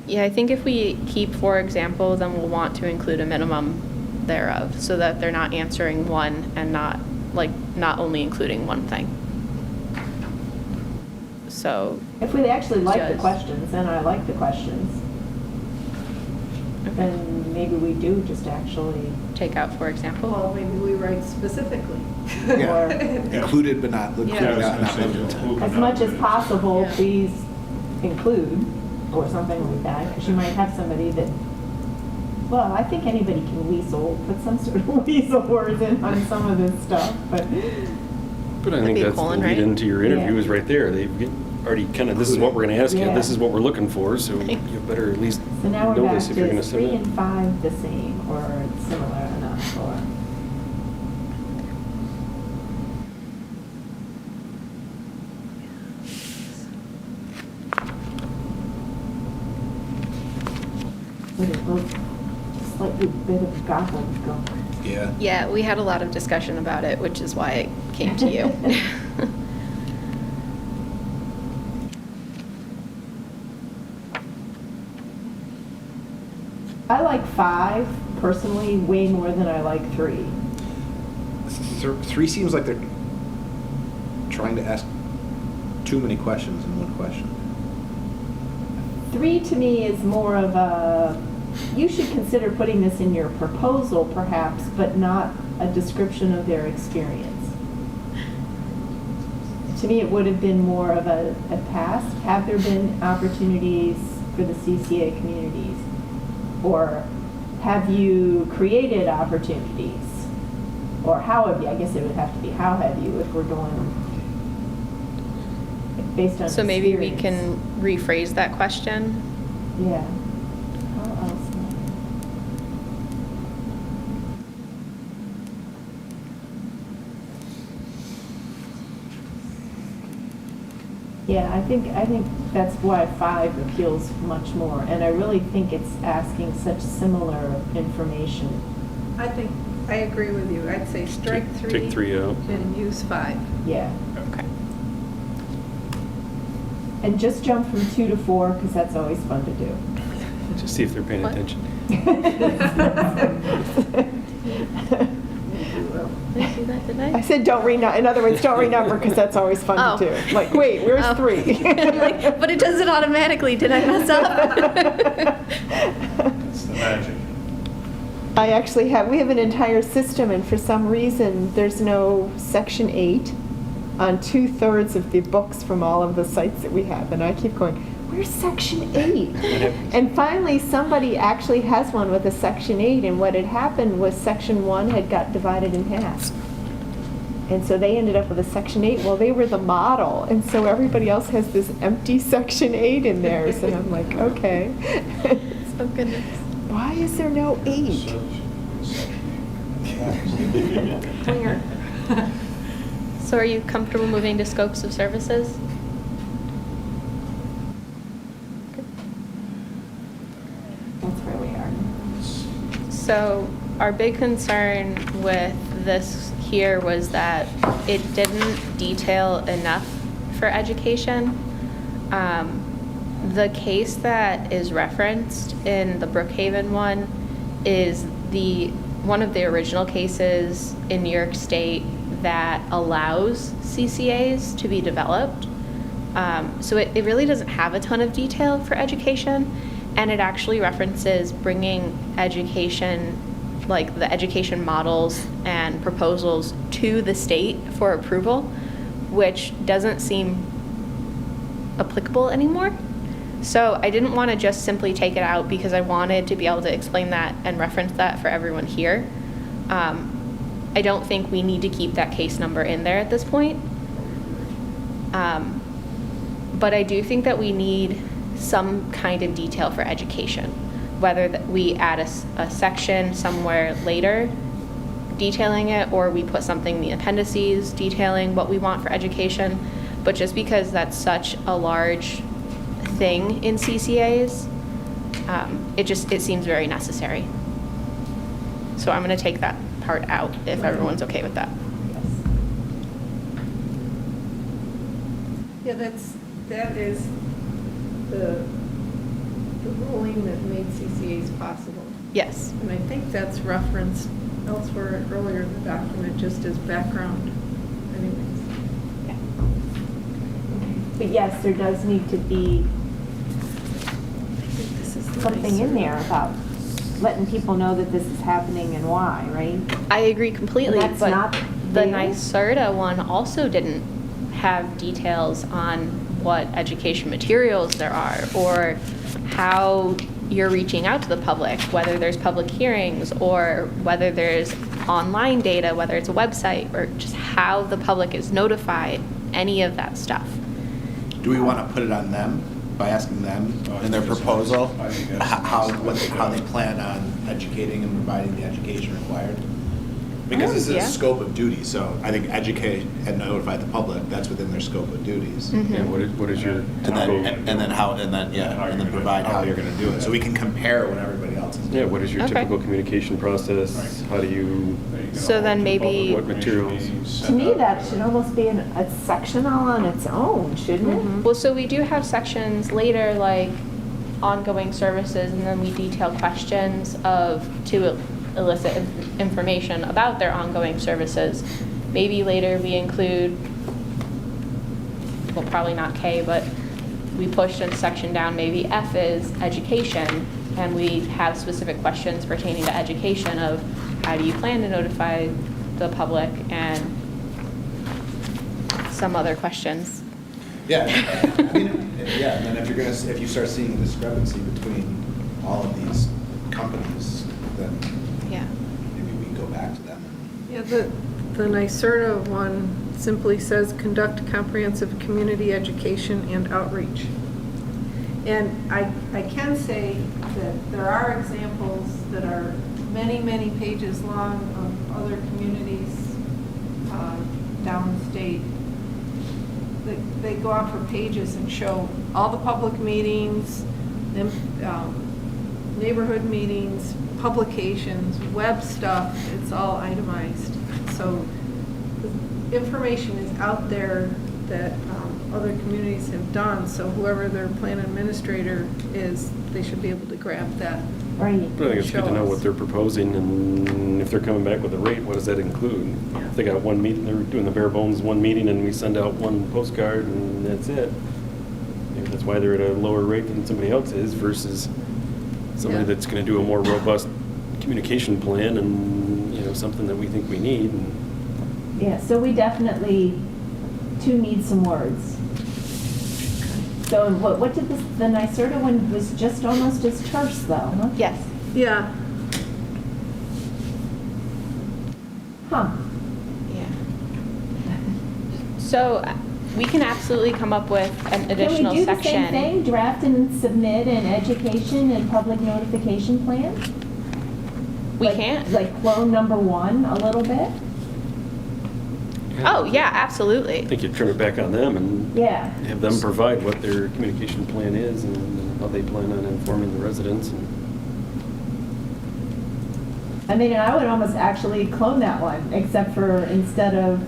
Yeah, I think if we keep for example, then we'll want to include a minimum thereof, so that they're not answering one and not only including one thing. So, If we actually like the Just- questions, and I like the questions, then maybe we do just actually, take out for example. Well, maybe we write specifically. Yeah, included but not, including Yeah. not limited to. as much as possible, Yeah. please include, or something like that, because you might have somebody that, well, I think anybody can weasel, put some sort of weasel words in on some of this stuff, but, But I That'd think be a that's the colon, lead right? into your interview Yeah. is right there. They've already kind of, this is what we're going to ask you, Yeah. this is what we're looking for, so you better at least so now we're know back this if you're going to to 3 submit. and 5 the same, or similar enough, or. With a little slightly bit of gobbledygook. Yeah. Yeah, we had a lot of discussion about it, which is why it came to you. I like 5 personally way more than I like 3. 3 seems like they're trying to ask too many questions in one question. 3 to me is more of a, you should consider putting this in your proposal perhaps, but not a description of their experience. To me, it would have been more of a past. Have there been opportunities for the CCA communities? Or have you created opportunities? Or how have you, I guess it would have to be how have you if we're going based on So maybe we experience. can rephrase that question. Yeah. How else? Yeah, I think that's why 5 appeals much more, and I really think it's asking such similar information. I think, I agree with you. I'd say strike 3. Take 3 out. And use 5. Yeah. Okay. And just jump from 2 to 4, because that's always fun to do. Just see if they're paying What? attention. Did I do that, didn't I? I said don't renumber, in other words, don't renumber, because that's always fun Oh. to do. Like, wait, where's Oh. 3? Like, but it does it automatically. Did I mess up? It's the magic. I actually we have an entire system, and for some reason, there's no section 8 on 2/3 of the books from all of the sites that we have, and I keep going, where's section 8? And finally, somebody actually has one with a section 8, and what had happened was section 1 had got divided in half. And so they ended up with a section 8. Well, they were the model, and so everybody else has this empty section 8 in theirs, and I'm like, okay. Oh, goodness. Why is there no 8? So are you comfortable moving to scopes of services? That's where we are. So our big concern with this here was that it didn't detail enough for education. The case that is referenced in the Brookhaven one is one of the original cases in New York State that allows CCAs to be developed. So it really doesn't have a ton of detail for education, and it actually references bringing education, like the education models and proposals, to the state for approval, which doesn't seem applicable anymore. So I didn't want to just simply take it out because I wanted to be able to explain that and reference that for everyone here. I don't think we need to keep that case number in there at this point. But I do think that we need some kind of detail for education, whether that we add a section somewhere later detailing it, or we put something in the appendices detailing what we want for education. But just because that's such a large thing in CCAs, it seems very necessary. So I'm going to take that part out if everyone's okay with that. Yeah, that is the ruling that made CCAs possible. Yes. And I think that's referenced elsewhere earlier in the document, just as background anyways. But yes, there does need to be I think this is the something in nicer- there about letting people know that this is happening and why, right? I agree completely, And that's but not the there? NYSERDA one also didn't have details on what education materials there are, or how you're reaching out to the public, whether there's public hearings, or whether there's online data, whether it's a website, or just how the public is notified, any of that stuff. Do we want to put it on them by asking them in their proposal I think that's- how they plan on educating and providing the education required? Because this is Yeah. a scope of duty, so I think educate and notify the public, that's within their scope of duties. Yeah, what is your And then, typical, and then provide how you're gonna do it, so we can compare what everybody else is doing. yeah, what is your Okay. typical communication process? How do you, So then maybe- What materials? To me, that should almost be a section all on its own, shouldn't it? Well, so we do have sections later, like ongoing services, and then we detail questions to elicit information about their ongoing services. Maybe later we include, well, probably not K, but we pushed a section down, maybe F is education, and we have specific questions pertaining to education of how do you plan to notify the public, and some other questions. Yeah, I mean, yeah, and then if you start seeing a discrepancy between all of these companies, then Yeah. maybe we go back to them. Yeah, the NYSERDA one simply says, conduct comprehensive community education and outreach. And I can say that there are examples that are many, many pages long of other communities downstate. They go on for pages and show all the public meetings, neighborhood meetings, publications, web stuff, it's all itemized. So the information is out there that other communities have done, so whoever their plan administrator is, they should be able to grab that. Right. But I think it's good to know what they're proposing, and if they're coming back with a rate, what does that include? If they got one meeting, they're doing the bare bones one meeting, and we send out one postcard, and that's it. Maybe that's why they're at a lower rate than somebody else is, versus somebody Yeah. that's gonna do a more robust communication plan, and, you know, something that we think we need, and Yeah, so we definitely, need some words. So what did the NYSERDA one was just almost as terse though, huh? Yes. Yeah, Huh. Yeah. So we can absolutely come up with an additional Can we do section. the same thing, draft and submit an education and public notification plan? We Like- can't. Like clone number one a little bit? Oh, yeah, I absolutely. think you turn it back on them and Yeah. have them provide what their communication plan is and how they plan on informing the residents. And I mean, and I would almost actually clone that one, except for instead of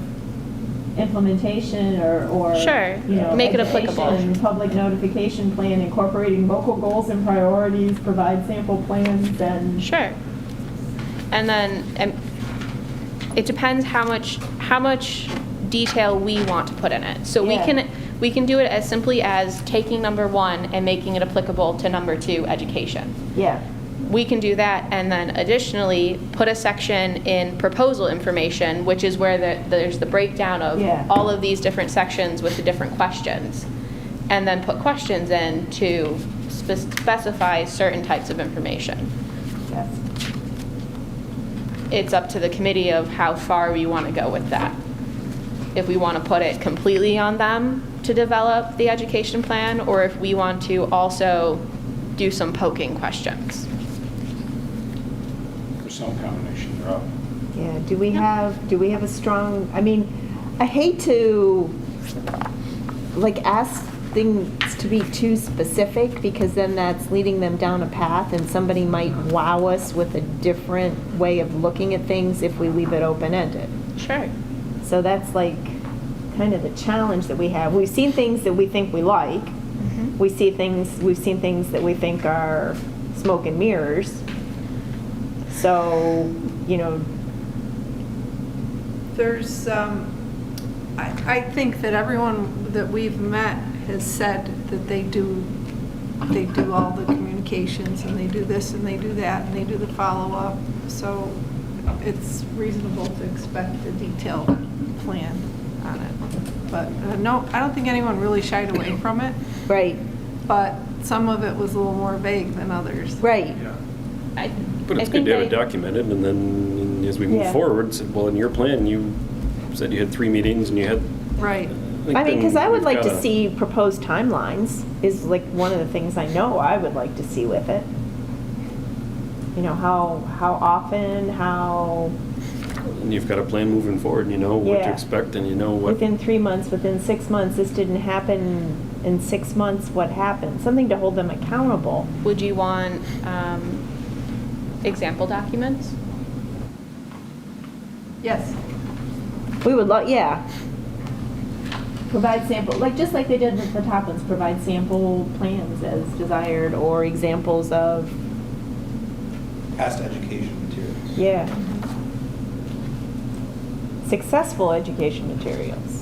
implementation or, Sure. you know, Make it applicable. education, public notification plan incorporating local goals and priorities, provide sample plans and. Sure. And then it depends how much detail we want to put in it. So Yeah. we can do it as simply as taking number one and making it applicable to number two, education. Yeah, We can do that, and then additionally, put a section in proposal information, which is where there's the breakdown of Yeah. all of these different sections with the different questions. and then put questions in to specify certain types of information. Yes. It's up to the committee of how far we want to go with that. If we want to put it completely on them to develop the education plan, or if we want to also do some poking questions. For some combination thereof. Yeah, do we have a strong, I mean, I hate to, like, ask things to be too specific, because then that's leading them down a path, and somebody might wow us with a different way of looking at things if we leave it open-ended. Sure. So that's like kind of the challenge that we have. We've seen things that we think we like. We've seen things that we think are smoke and mirrors. So, you know, There's, I think that everyone that we've met has said that they do all the communications, and they do this, and they do that, and they do the follow-up. So it's reasonable to expect a detailed plan on it. But no, I don't think anyone really shied away from it, right, but some of it was a little more vague than others. right. But it's good to have it documented, and then as we Yeah. move forward, well, in your plan, you said you had 3 meetings and you had. Right. I mean, because I would we've like to gotta- see proposed timelines is like one of the things I know I would like to see with it. You know, how often, how, And you've got a plan moving forward, and you know what to Yeah. expect, and you know what. within 3 months, within 6 months, this didn't happen in 6 months, what happened? Something to hold them accountable. Would you want example documents? Yes. We would love, yeah. Provide sample, like, just like they did with the top ones, provide sample plans as desired, or examples of, Past education materials. yeah. Successful education materials.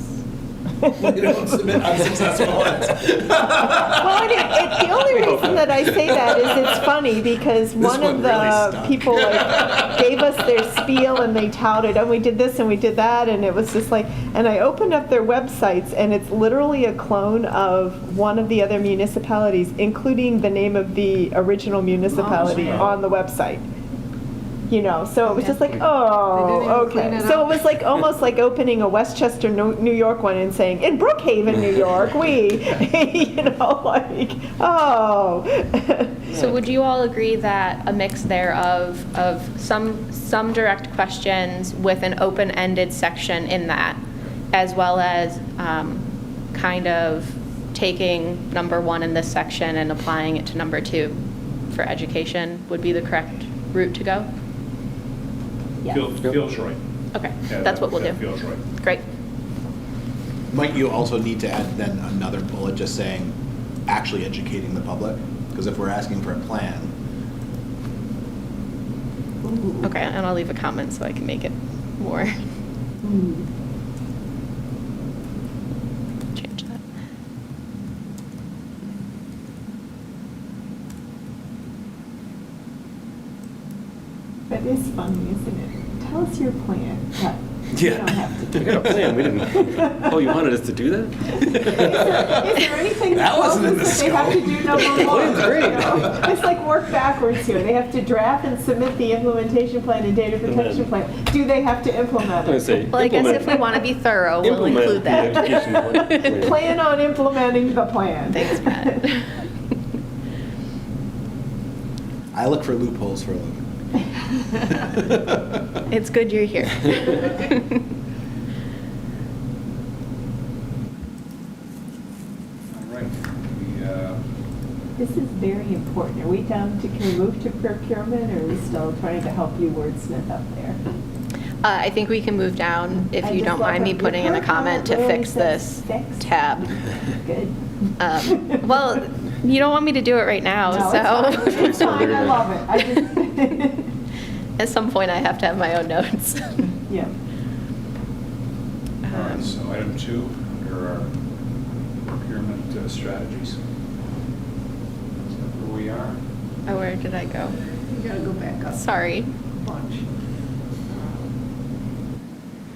You don't submit unsuccessful ones. Well, the only reason that I say that is it's funny, because one one of really the stuck. people like gave us their spiel, and they touted, oh, we did this and we did that, and it was just like, and I opened up their websites, and it's literally a clone of one of the other municipalities, including the name of the original municipality on the website. You know, so it was just like, They oh, didn't even clean okay. it So up. it was like, almost like opening a Westchester, New York one and saying, in Brookhaven, New York, we, you know, like, oh. So would you all agree that a mix there of some direct questions with an open-ended section in that, as well as kind of taking number 1 in this section and applying it to number 2 for education would be the correct route to go? Yeah. Feels right. Okay, Yeah, that's what we'll that do. feels right. Great. Might you also need to add then another bullet just saying, actually educating the public? Because if we're asking for a plan, Okay, and I'll leave a comment so I can make it more. Change that. That is funny, isn't it? Tell us your plan, but you Yeah. don't have to We do got a plan, we didn't. Oh, you wanted us to do that? Is there anything That that wasn't in the they have to do number 1? Plan's great. You know? It's like work backwards here. They have to draft and submit the implementation plan and data protection plan. Do they have to implement I'm gonna it? say. Well, I guess if we implement- want to be thorough, we'll implement include the that. education plan. Plan on implementing the plan. Thanks, Pat. I look for loopholes for a living. It's good you're here. All right. This is very important. Are we down to, can we move to procurement, or are we still trying to help you wordsmith up there? I think we can move down, if I you just don't love mind me it. putting in a Your comment to comment fix really this says fix. tab. Good. Well, you don't want me to do it right now, No, so. it's fine. I love it. I just, At some point, I have to have my own notes. yeah. All right, so item 2, under our procurement strategies. Is that where we are? Oh, where did I go? You gotta go back up Sorry. a bunch.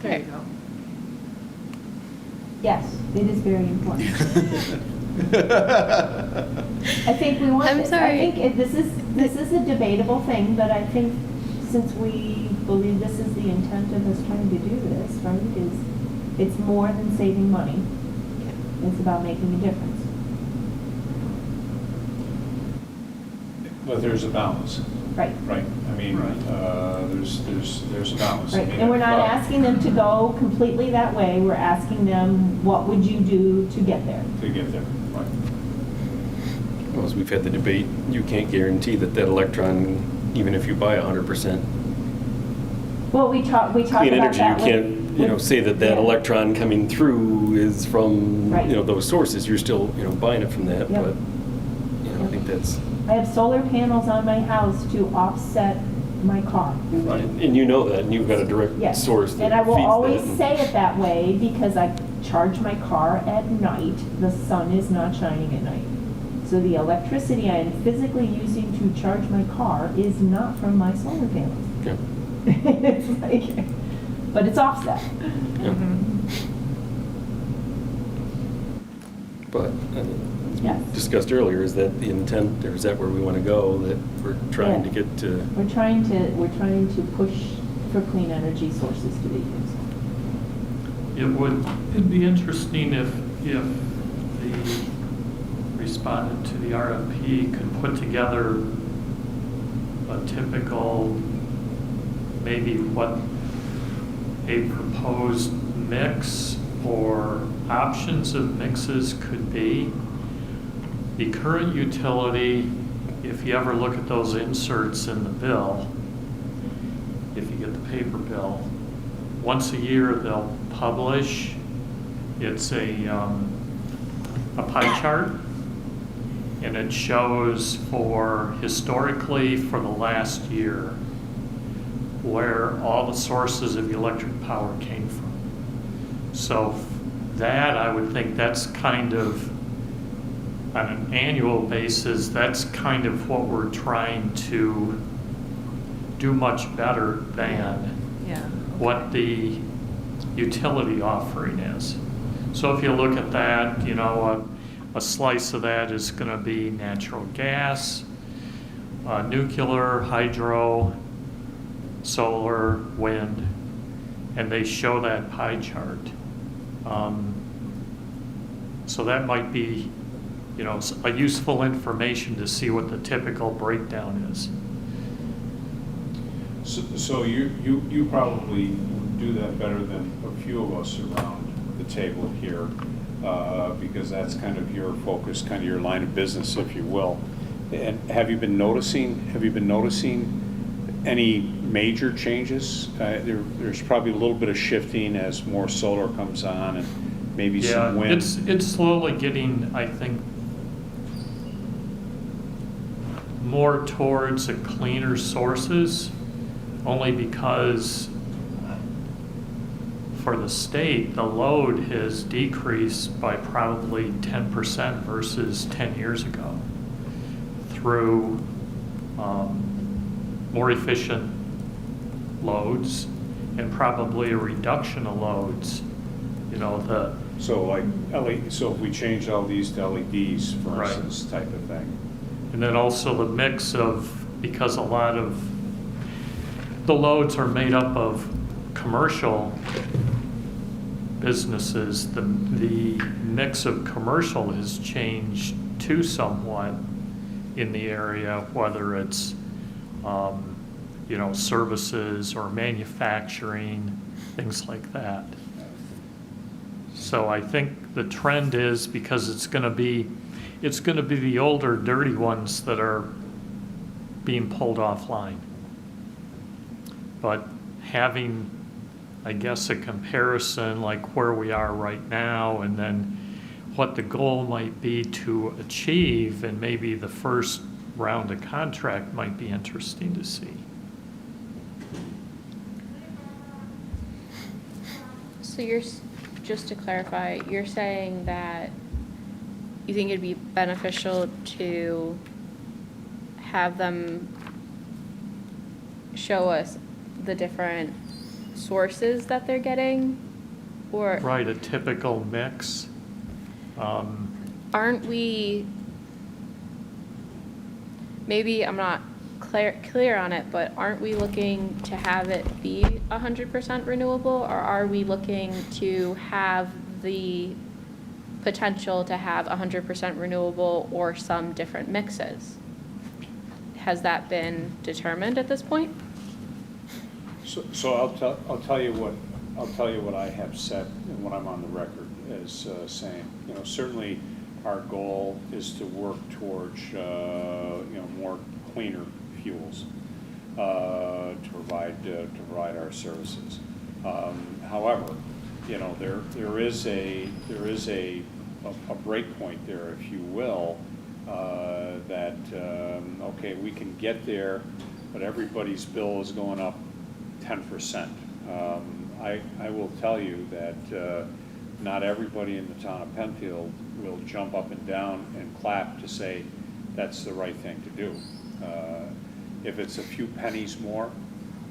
There you go. Yes, it is very important. I think we want I'm this. sorry. I think this is a debatable thing, but I think since we believe this is the intent of us trying to do this, right, it's more than saving money. It's about making a difference. But there's a balance, Right. right? I mean, there's a balance. I Right, mean, and we're not if, asking them to go completely that way. We're asking them, what would you do to get there? To get there, right. Well, as we've had the debate, you can't guarantee that electron, even if you buy 100% Well, we talk clean about energy, that. you can't, say that yeah. electron coming through is from, Right. those sources. You're still, buying it from that, Yep. but, I think that's, I have solar panels on my house to offset my car. and you know that, and you've got a direct Yes. source that And I will feeds always that. say it that way because I charge my car at night. The sun is not shining at night. So the electricity I am physically using to charge my car is not from my solar panels. Yeah. It's like, but it's offset. Yeah. But, as Yes. we discussed earlier, is that the intent, or is that where we want to go, that we're trying to Yeah. get to? We're trying to push for clean energy sources to be used. It'd be interesting if the respondent to the RFP could put together a typical, maybe what a proposed mix or options of mixes could be. The current utility, if you ever look at those inserts in the bill, if you get the paper bill, once a year they'll publish, it's a pie chart, and it shows historically for the last year where all the sources of electric power came from. So that, I would think that's kind of, on an annual basis, that's kind of what we're trying to do much better than what the utility offering is. So if you look at that, a slice of that is going to be natural gas, nuclear, hydro, solar, wind, and they show that pie chart. So that might be, a useful information to see what the typical breakdown is. So you probably do that better than a few of us around the table here, because that's kind of your focus, kind of your line of business, if you will. And have you been noticing any major changes? There's probably a little bit of shifting as more solar comes on and maybe some wind. It's slowly getting, I think, more towards a cleaner sources, only because for the state, the load has decreased by probably 10% versus 10 years ago through more efficient loads and probably a reduction of loads. So if we change all these to LEDs, for Right. instance, type of thing. And then also the mix of, because a lot of the loads are made up of commercial businesses, the mix of commercial has changed too somewhat in the area, whether it's, services or manufacturing, things like that. So I think the trend is, because it's going to be the older, dirty ones that are being pulled offline. But having, I guess, a comparison like where we are right now and then what the goal might be to achieve, and maybe the first round of contract might be interesting to see. So just to clarify, you're saying that you think it'd be beneficial to have them show us the different sources that they're getting, or? Right, a typical mix. aren't we, maybe I'm not clear on it, but aren't we looking to have it be 100% renewable, or are we looking to have the potential to have 100% renewable or some different mixes? Has that been determined at this point? So I'll tell you what I have said and what I'm on the record as saying. You know, certainly our goal is to work towards more cleaner fuels to provide our services. However, you know, there is a break point there, if you will, that okay, we can get there, but everybody's bill is going up 10%. I will tell you that not everybody in the town of Penfield will jump up and down and clap to say that's the right thing to do. If it's a few pennies more,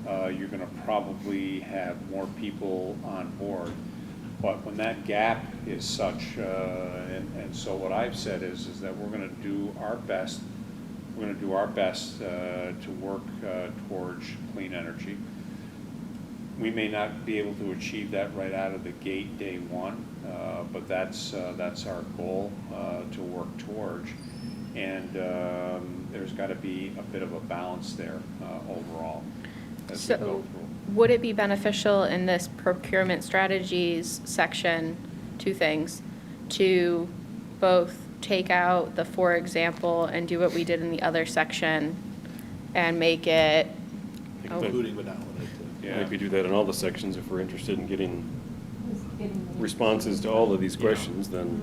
you're going to probably have more people on board. But when that gap is such, and so what I've said is that we're going to do our best. We're going to do our best to work towards clean energy. We may not be able to achieve that right out of the gate day one, but that's our goal to work towards. And there's got to be a bit of a balance there overall as we go So through. would it be beneficial in this procurement strategies section, two things, to both take out the for example and do what we did in the other section and make it, Including but not limited to. Yeah. Maybe do that in all the sections if we're interested in getting Just getting the- responses to all of these questions, then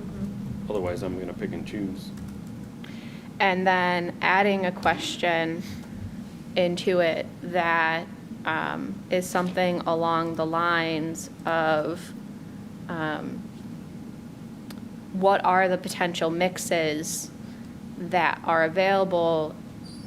otherwise I'm gonna pick and choose. and then adding a question into it that is something along the lines of what are the potential mixes that are available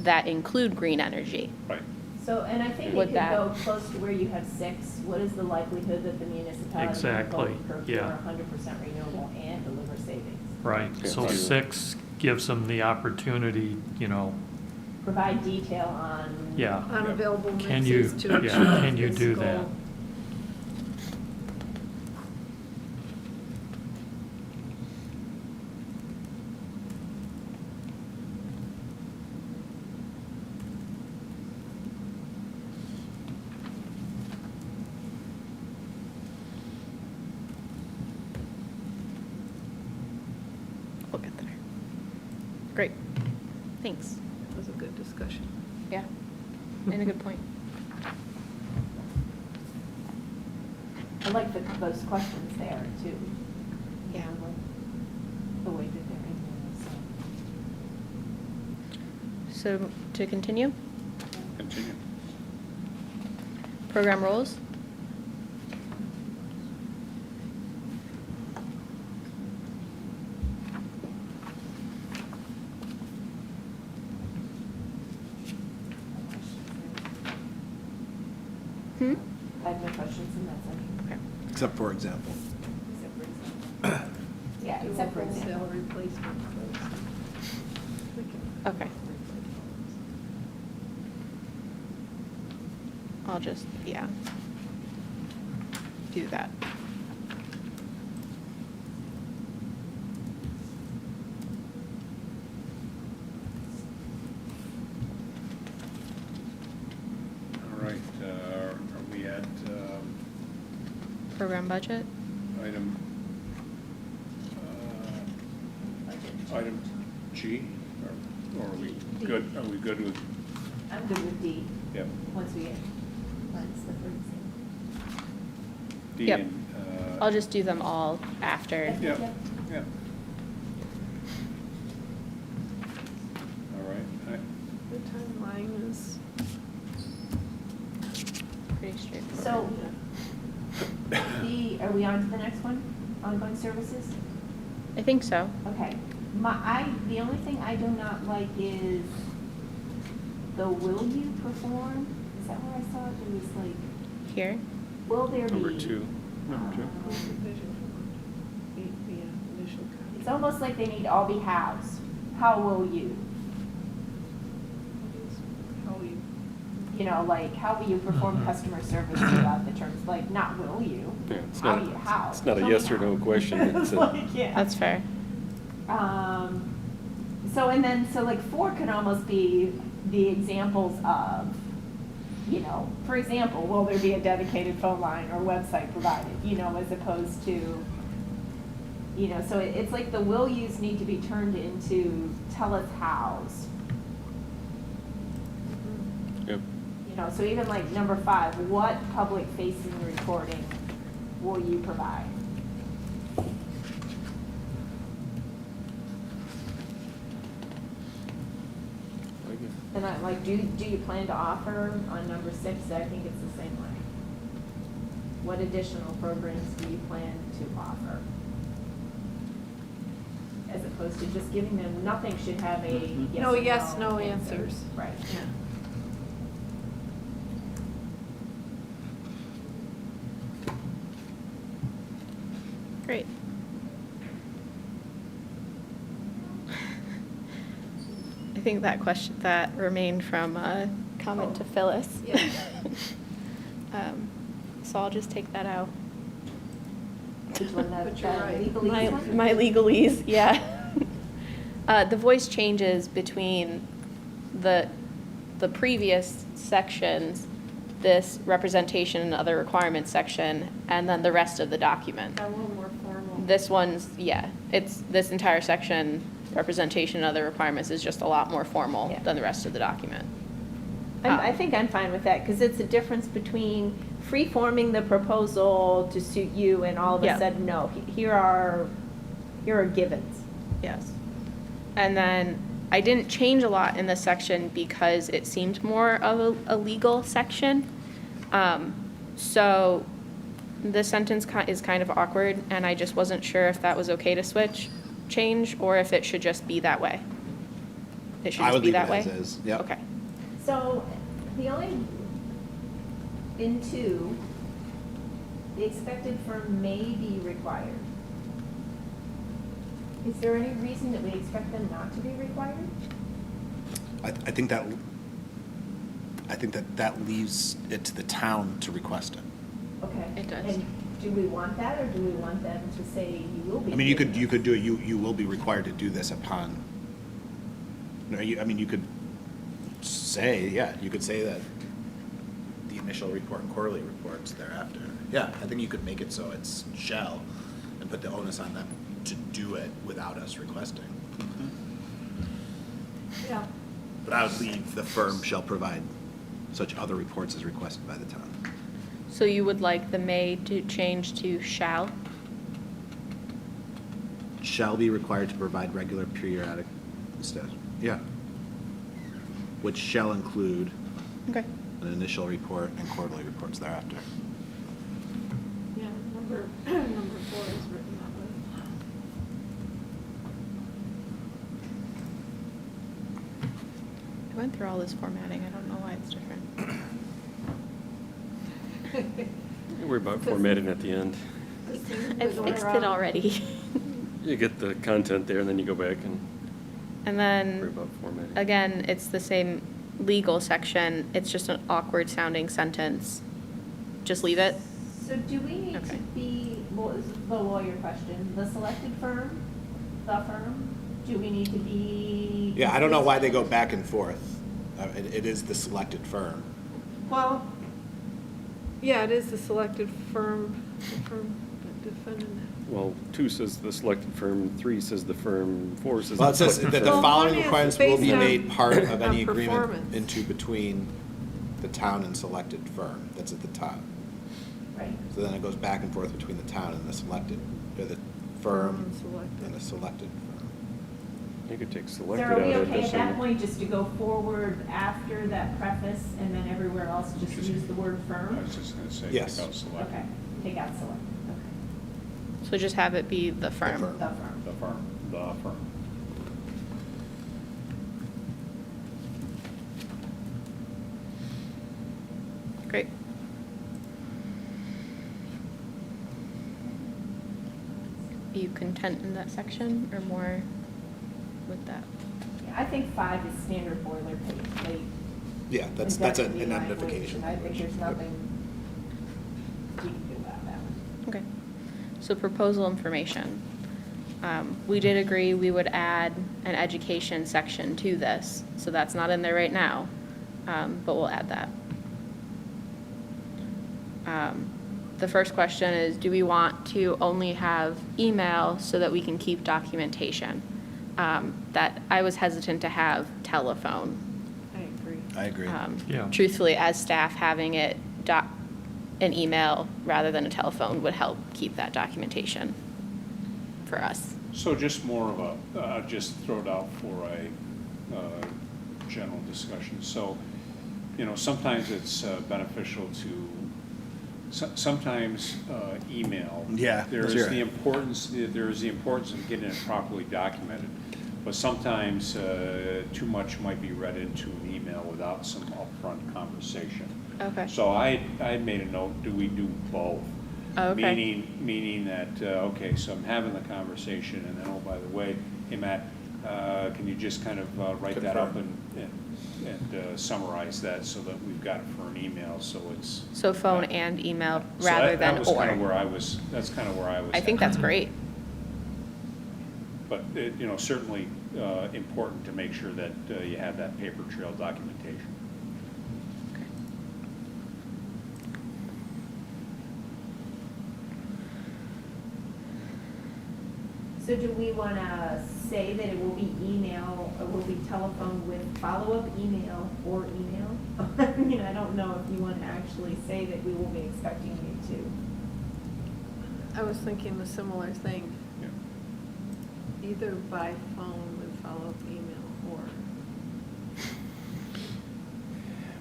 that include green energy? Right. So, and I think Would it could that- go close to where you have 6. What is the likelihood that the municipality Exactly, will both procure yeah. 100% renewable and deliver savings? Right, so Yeah. 6 gives them the opportunity, you know, Provide detail on. yeah. Unavailable Can you, mixes to achieve yeah, can you this do goal. that? We'll get there. Great, thanks. That was a good discussion. Yeah, and a good point. I like those questions there too. Yeah. You know, like the way that they're in there, So to continue, Continue. program roles? Hmm? I have no questions in that section. Okay. Except for example. Except for example. Yeah, except for example. Salary replacement. Okay. I'll just, yeah, do that. All right. Are we at Program budget? item item G? Or are we good? Are we good with? I'm good with D, Yep. once we get, once the for example. D Yep. and, I'll just do them all after. Yep. Yep. All right. The timeline is. Pretty straightforward. So, are we on to the next one? Ongoing services? I think so. Okay. The only thing I do not like is the will you perform? Is that where I saw it? It was like, Here? will there be? Number 2. Number 2. Revision from the initial contract. It's almost like they need to all be housed. How will you? You know, like, how will you perform customer service throughout the terms? Like, not will you? Yeah, it's How not, you, how? it's not a Tell me yes or how. no question. It's a, Like, yeah. That's fair. So, and then, so like 4 could almost be the examples of, you know, for example, will there be a dedicated phone line or website provided, you know, as opposed to, you know, so it's like the will yous need to be turned into tell us hows. yep. You know, so even like number 5, what public facing reporting will you provide? And I like, do you plan to offer on number 6? I think it's the same way. What additional programs do you plan to offer? As opposed to just giving them, nothing should have a yes No or yes, no no answer. answers. Right. Yeah. Great. I think that question, that remained from a comment to Phyllis. Yeah. So I'll just take that out. Which one, But you're right. My, legalese one? my legalese, yeah. The voice changes between the previous sections, this representation and other requirements section, and then the rest of the document. A little more formal. This one's, yeah, it's, this entire section, representation and other requirements, is just a lot more formal Yeah. than the rest of the document. I think I'm fine with that, because it's a difference between free-forming the proposal to suit you and all of Yeah. a sudden, no, here are givens. Yes. And then I didn't change a lot in this section because it seemed more of a legal section. So this sentence is kind of awkward, and I just wasn't sure if that was okay to change, or if it should just be that way. It should I just would be leave that it way? as is, yep. Okay. So, the only, in 2, the expected firm may be required. Is there any reason that we expect them not to be required? I think that leaves it to the town to request it. Okay. It does. And do we want that, or do we want them to say you will be? I mean, you doing could this? do it, you will be required to do this upon, I mean, you could say, yeah, you could say that the initial report and quarterly reports thereafter. Yeah, I think you could make it so it's shall, and put the onus on them to do it without us requesting. Yeah. But I would leave the firm shall provide such other reports as requested by the town. So you would like the may to change to shall? Shall be required to provide regular periodic status. Yeah. Which shall include Okay. an initial report and quarterly reports thereafter. Yeah, number 4 is written that way. I went through all this formatting. I don't know why it's different. Don't worry about formatting at the end. I fixed it already. You get the content there, and then you go back and And worry then, about formatting. again, it's the same legal section. It's just an awkward sounding sentence. Just leave it? So do we need Okay. to be, well, this is the lawyer question, the selected firm, the firm, do we need to be? Yeah, I don't know why they go back and forth. It is the selected firm. Well, yeah, it is the selected firm, the firm that defended. Well, 2 says the selected firm, 3 says the firm, 4 says Well, the it says selected that the firm. Well, following one is requirements will be based on- made part of any on agreement performance. into between the town and selected firm. That's at the top. Right. So then it goes back and forth between the town and the selected, or the firm and selected. and the selected firm. You could take So selected are we out of okay this at that and point just to go forward after that preface and then everywhere else just use the word firm? I was just gonna say, Yes. take out select. Okay, take out select, okay. So just have it be the firm. firm. The firm. The firm. Great. Are you content in that section or more with that? Yeah, I think 5 is standard boilerplate. Like, Yeah, that's an indefinite language, identification. and I think there's Yep. nothing we can do about that one. Okay. So proposal information. We did agree we would add an education section to this, so that's not in there right now, but we'll add that. The first question is, do we want to only have email so that we can keep documentation? That I was hesitant to have telephone. I agree. I agree. Yeah. Truthfully, as staff, having it an email rather than a telephone would help keep that documentation for us. So just more of a, just throw it out for a general discussion. So, you know, sometimes it's beneficial to, sometimes email. Yeah, There that's is right. the importance, of getting it properly documented. But sometimes too much might be read into an email without some upfront conversation. Okay. So I made a note, do we do both? Okay. Meaning that, okay, so I'm having the conversation, and then, oh, by the way, hey, Matt, can you just kind of write that up and summarize that so that we've got it for an email, so it's. So phone and email So rather that than was kind of or. where I was, that's kind of where I was. I think at. that's great. But, you know, certainly important to make sure that you have that paper trail documentation. So do we want to say that it will be email, or will be telephone with follow-up email or email? I mean, I don't know if you want to actually say that we will be expecting you to. I was thinking the similar thing, Yeah. either by phone with follow-up email or.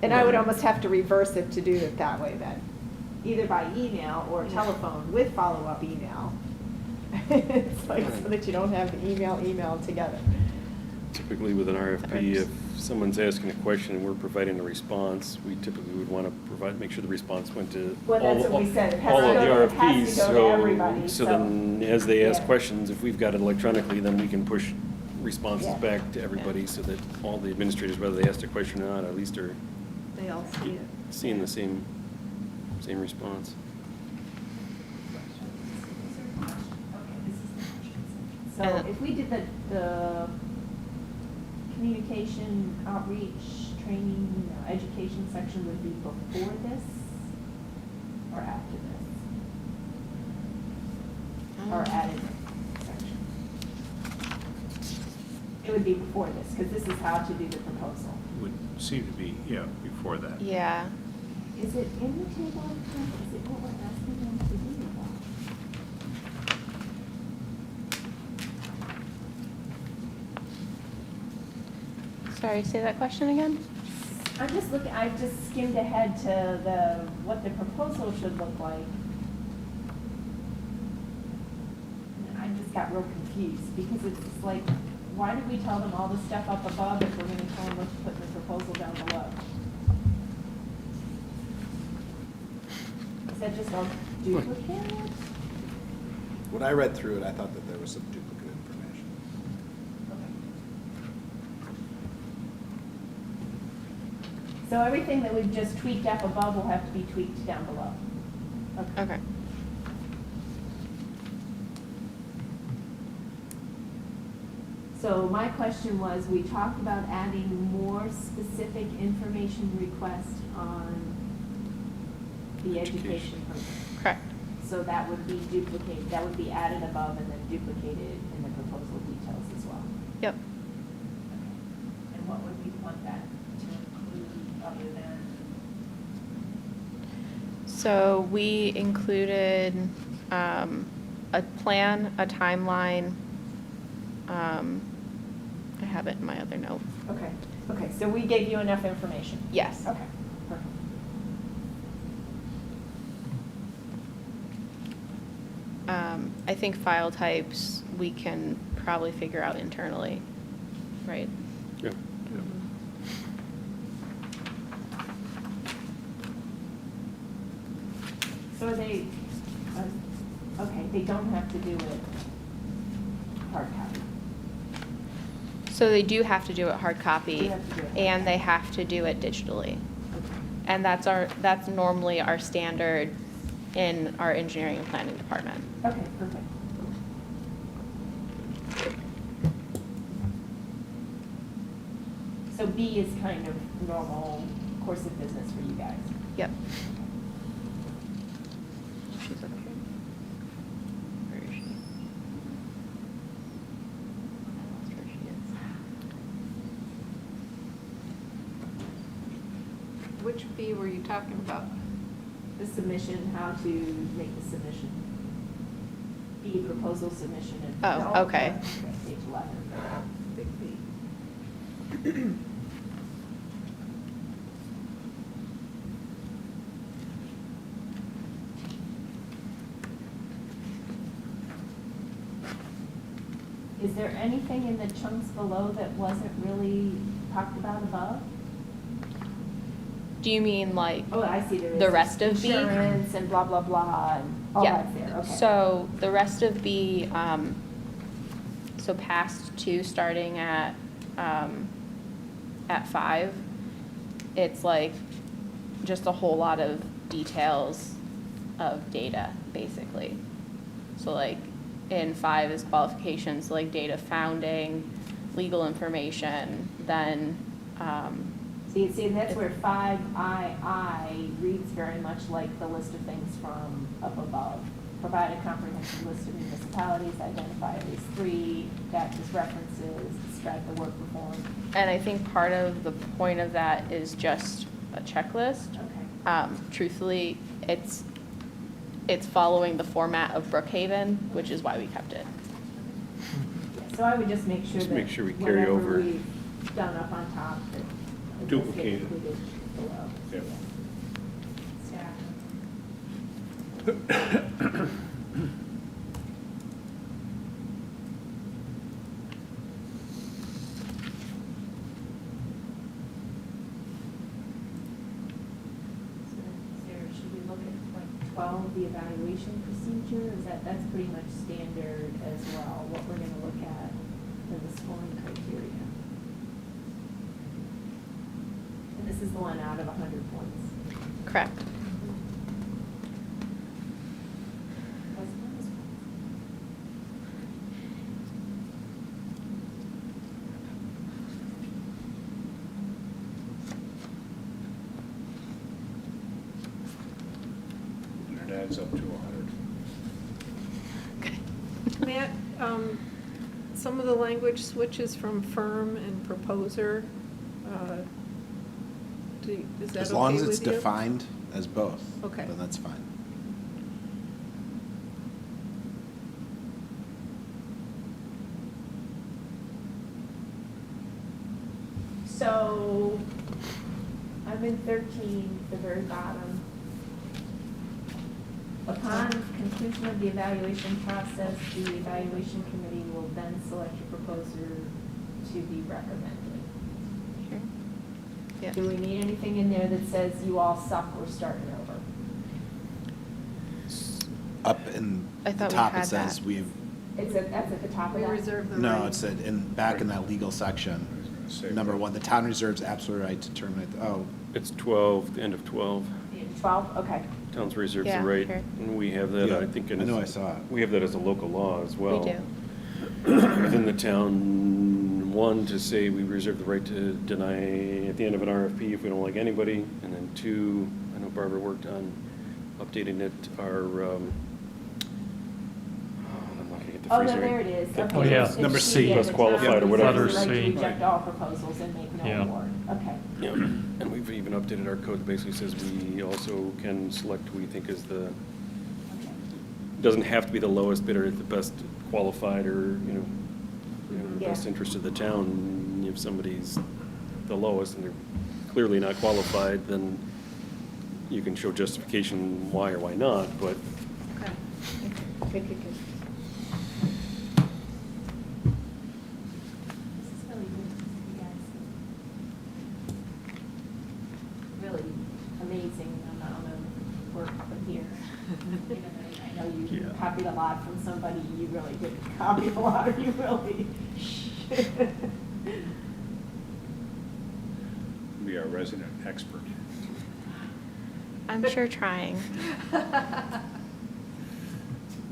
And I would almost have to reverse it to do it that way then. Either by email or telephone with follow-up email. It's like so that you don't have the email together. Typically with an RFP, if someone's asking a question and we're providing a response, we typically would want to make sure the response went to Well, that's what we said. It has all to of the go- it has RFPs. to go to everybody, So so- then, as they ask Yeah. questions, if we've got it electronically, then we can push responses Yeah. back to everybody so that all the administrators, whether they asked a question or not, at least are They all see it. seeing the same response. So if we did the communication, outreach, training, education section would be before this or after this? Or added section? It would be before this, because this is how to do the proposal. Would seem to be, yeah, before that. Yeah. Is it in the table of contents? Is it what we're asking them to do about? Sorry, say that question again? I'm just looking, I just skimmed ahead to what the proposal should look like. And I just got real confused, because it's just like, why did we tell them all the stuff up above if we're gonna tell them what to put in the proposal down below? Is that just all duplicate? When I read through it, I thought that there was some duplicate information. So everything that we've just tweaked up above will have to be tweaked down below? Okay. So my question was, we talked about adding more specific information requests on the education program. Correct. So that would be duplicated, that would be added above and then duplicated in the proposal details as well. Yep. And what would we want that to include other than? So we included a plan, a timeline. I have it in my other note. Okay, so we gave you enough information? Yes. Okay, perfect. I think file types we can probably figure out internally, right? Yeah. So are they, okay, they don't have to do it hard copy? So they do have to do it hard copy, They have to do it hard and they copy. have to do it digitally. Okay. And that's normally our standard in our engineering and planning department. Okay, perfect. So B is kind of normal course of business for you guys? Yep. She's over here. Where is she? I lost where she is. Which B were you talking about? The submission, how to make the submission. B, proposal submission. And Oh, okay. Page 11. Big B. Is there anything in the chunks below that wasn't really talked about above? Do you mean like, Oh, I see there is. The rest of B? Insurance and blah, blah, blah, and all yeah. that's there, okay. So the rest of B, so past 2, starting at 5, it's like just a whole lot of details of data, basically. So like in 5 is qualifications, like data founding, legal information, then, See, that's where 5II reads very much like the list of things from up above. Provide a comprehensive list of municipalities, identify at least 3, act as references, describe the work performed. and I think part of the point of that is just a checklist. Okay. Truthfully, it's following the format of Brookhaven, which is why we kept it. Yeah, so I would just make sure Just that make sure we carry over. whatever we've done up on top, that it does get Duplicate it. included below. Yep. Staff. So Sarah, should we look at point 12, the evaluation procedure, that's pretty much standard as well, what we're gonna look at in the scoring criteria. And this is the one out of 100 points. Correct. And it adds up to 100. Matt, some of the language switches from firm and proposer. Is that As long okay as it's with you? defined as both. Okay. Then that's fine. So, I'm in 13, the very bottom. Upon conclusion of the evaluation process, the evaluation committee will then select a proposer to be recommended. Here. Yeah. Do we need anything in there that says you all suck, we're starting over? Up in I the thought we top, had it says that. we've, That's at the top of We that? reserve the no, right. it said back in that legal section. Say- Number 1, the town reserves absolute right to terminate, It's 12, the end of 12. 12, okay. Towns reserves the Yeah, right, here. and we have that, Yeah, I think. in I know as- I saw it. We have that as a local law as well. We do. Within the town, 1, to say we reserve the right to deny at the end of an RFP if we don't like anybody, and then 2, I know Barbara worked on updating it, I'm not gonna get the Oh, phrase no, right. there it is. The- Okay, Oh, yeah. it's Number C C, at less the qualified top. or whatever. Reserves the right Letter to C. reject all proposals and make no Yeah. award. Okay. Yeah, and we've even updated our code that basically says we also can select who we think is the, Okay. doesn't have to be the lowest bidder, the best qualified or, the Yeah. best interest of the town. If somebody's the lowest and they're clearly not qualified, then you can show justification why or why not, but Okay. Good, good, good. This is really good, you guys. Really amazing amount of work put here. Given that I know know, you Yeah. copied a lot from somebody, you really didn't copy a lot, or you really. Be our resident expert. I'm sure trying.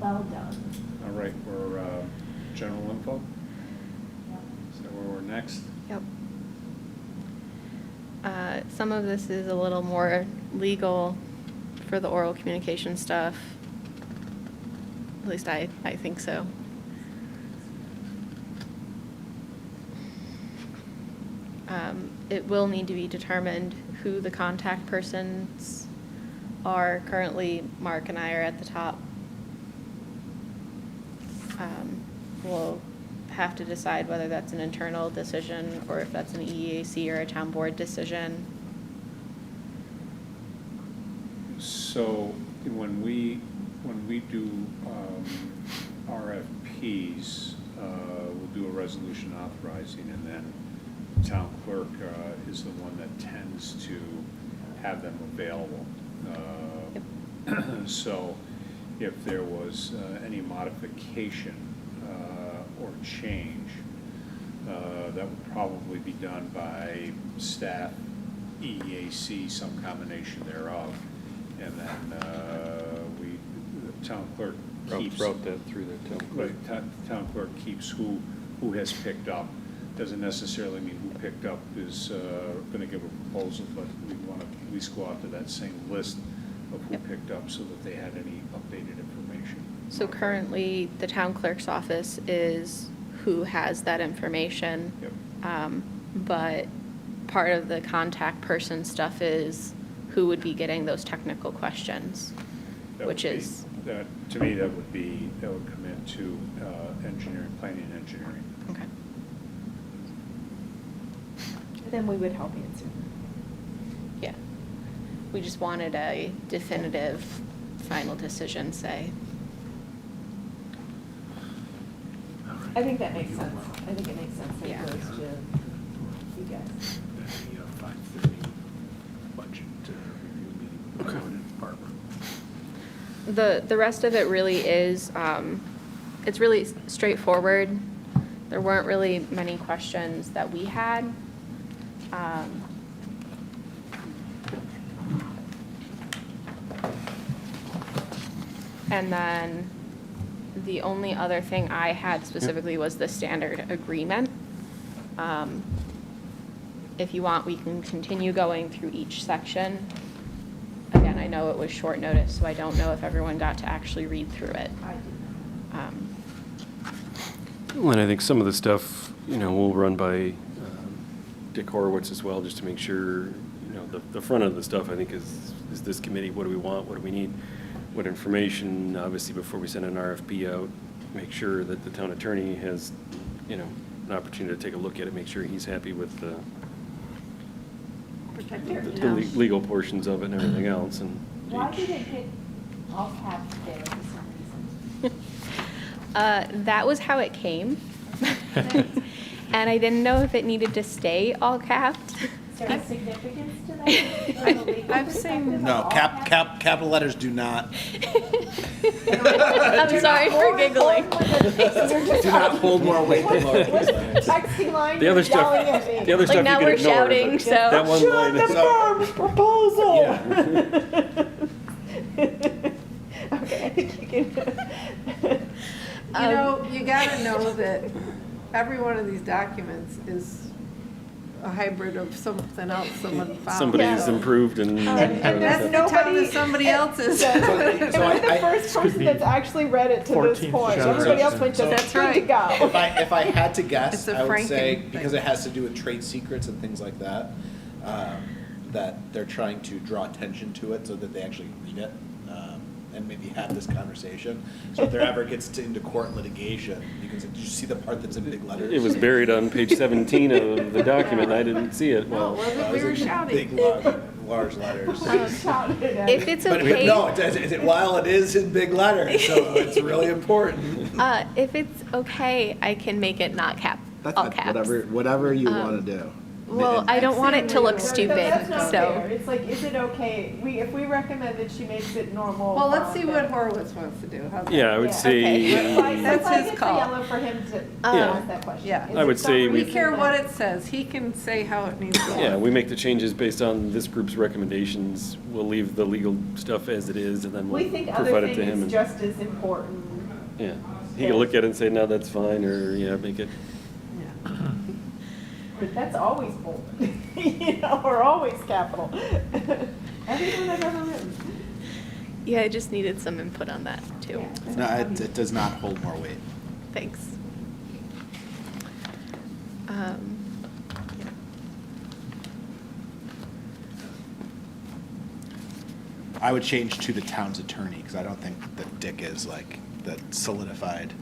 Well done. All right, we're, general info? Is that where we're next? Yep. Some of this is a little more legal for the oral communication stuff. At least I think so. It will need to be determined who the contact persons are. Currently, Mark and I are at the top. We'll have to decide whether that's an internal decision or if that's an EEAC or a town board decision. So when we do RFPs, we'll do a resolution authorizing, and then the town clerk is the one that tends to have them available. So if there was any modification or change, that would probably be done by staff, EEAC, some combination thereof. And then the town clerk keeps. Route that through the town clerk. Right, town clerk keeps who has picked up. Doesn't necessarily mean who picked up is going to give a proposal, but we want to at least go out to that same list of who Yep. picked up so that they had any updated information. So currently, the town clerk's office is who has that information. Yep. But part of the contact person stuff is who would be getting those technical questions, That which would be- is, that, to me, that would come into engineering, planning and engineering. okay. Then we would help answer. Yeah. We just wanted a definitive final decision, say. I think that makes sense. I think it makes sense that Yeah. it goes to you guys. 5:30 budget review meeting. The rest of it really is, it's really straightforward. There weren't really many questions that we had. And then the only other thing I had specifically was the standard agreement. If you want, we can continue going through each section. Again, I know it was short notice, so I don't know if everyone got to actually read through it. I did. Well, and I think some of the stuff, we'll run by Dick Horowitz as well, just to make sure, the front of the stuff, I think, is this committee, what do we want, what do we need, what information, obviously, before we send an RFP out, make sure that the town attorney has, an opportunity to take a look at it, make sure he's happy with the legal portions of it and everything else, and. Why did it get all capped there for some reason? That was how it came. And I didn't know if it needed to stay all capped. Is there a significance to that? From a legal I've perspective, seen- No, all capped? capital letters do not, I'm sorry for giggling. do not hold more weight than lowercase. Texting line, The you're other stuff, yelling at me. the other stuff Like you now can we're ignore, shouting, but so. that one line is. Firm's proposal. Yeah. Okay, I think you can. You gotta know that every one of these documents is a hybrid of something else someone found. Somebody's So- improved and. And That's the town that somebody else's. And So we're the I- first Could person be that's actually read it to this 14th point. Everybody generation. else went, So- that's That's good to right. go. If I had to guess, It's a I would say, Franken because thing. it has to do with trade secrets and things like that, that they're trying to draw attention to it so that they actually read it, and maybe have this conversation. So if there ever gets into court litigation, you can say, did you see the part that's in big letters? It was buried on page 17 of the document, and I didn't see it. No, it Well, wasn't, It we was were in shouting. Big, large letters. Shouted at If it. it's But okay. no, while it is in big letters, so it's really important. If it's okay, I can make it not all caps. Whatever you Um, want to do. Well, I don't want it to look stupid, That's not fair. so. It's like, is it okay, if we recommend that she makes it normal? Well, let's see what then- Horowitz wants to do. How's that? Yeah, I would Yeah. say, That's why- That's why his it's call. yellow for him to Yeah. ask that question. Yeah. Is I would it some say We reason care that- what it says. He can say how it needs to look. yeah, we make the changes based on this group's recommendations. We'll leave the legal stuff as it is, and then We we'll think provide other it to him. things and- just as important. Yeah, he can look at it and say, no, that's fine, or, yeah, make it, Yeah. But that's always bold, or always capital. Everything I've ever written. Yeah, I just needed some input on that, too. Yeah. No, it does not hold more weight. Thanks. Yeah. I would change to the town's attorney, because I don't think that Dick is like the solidified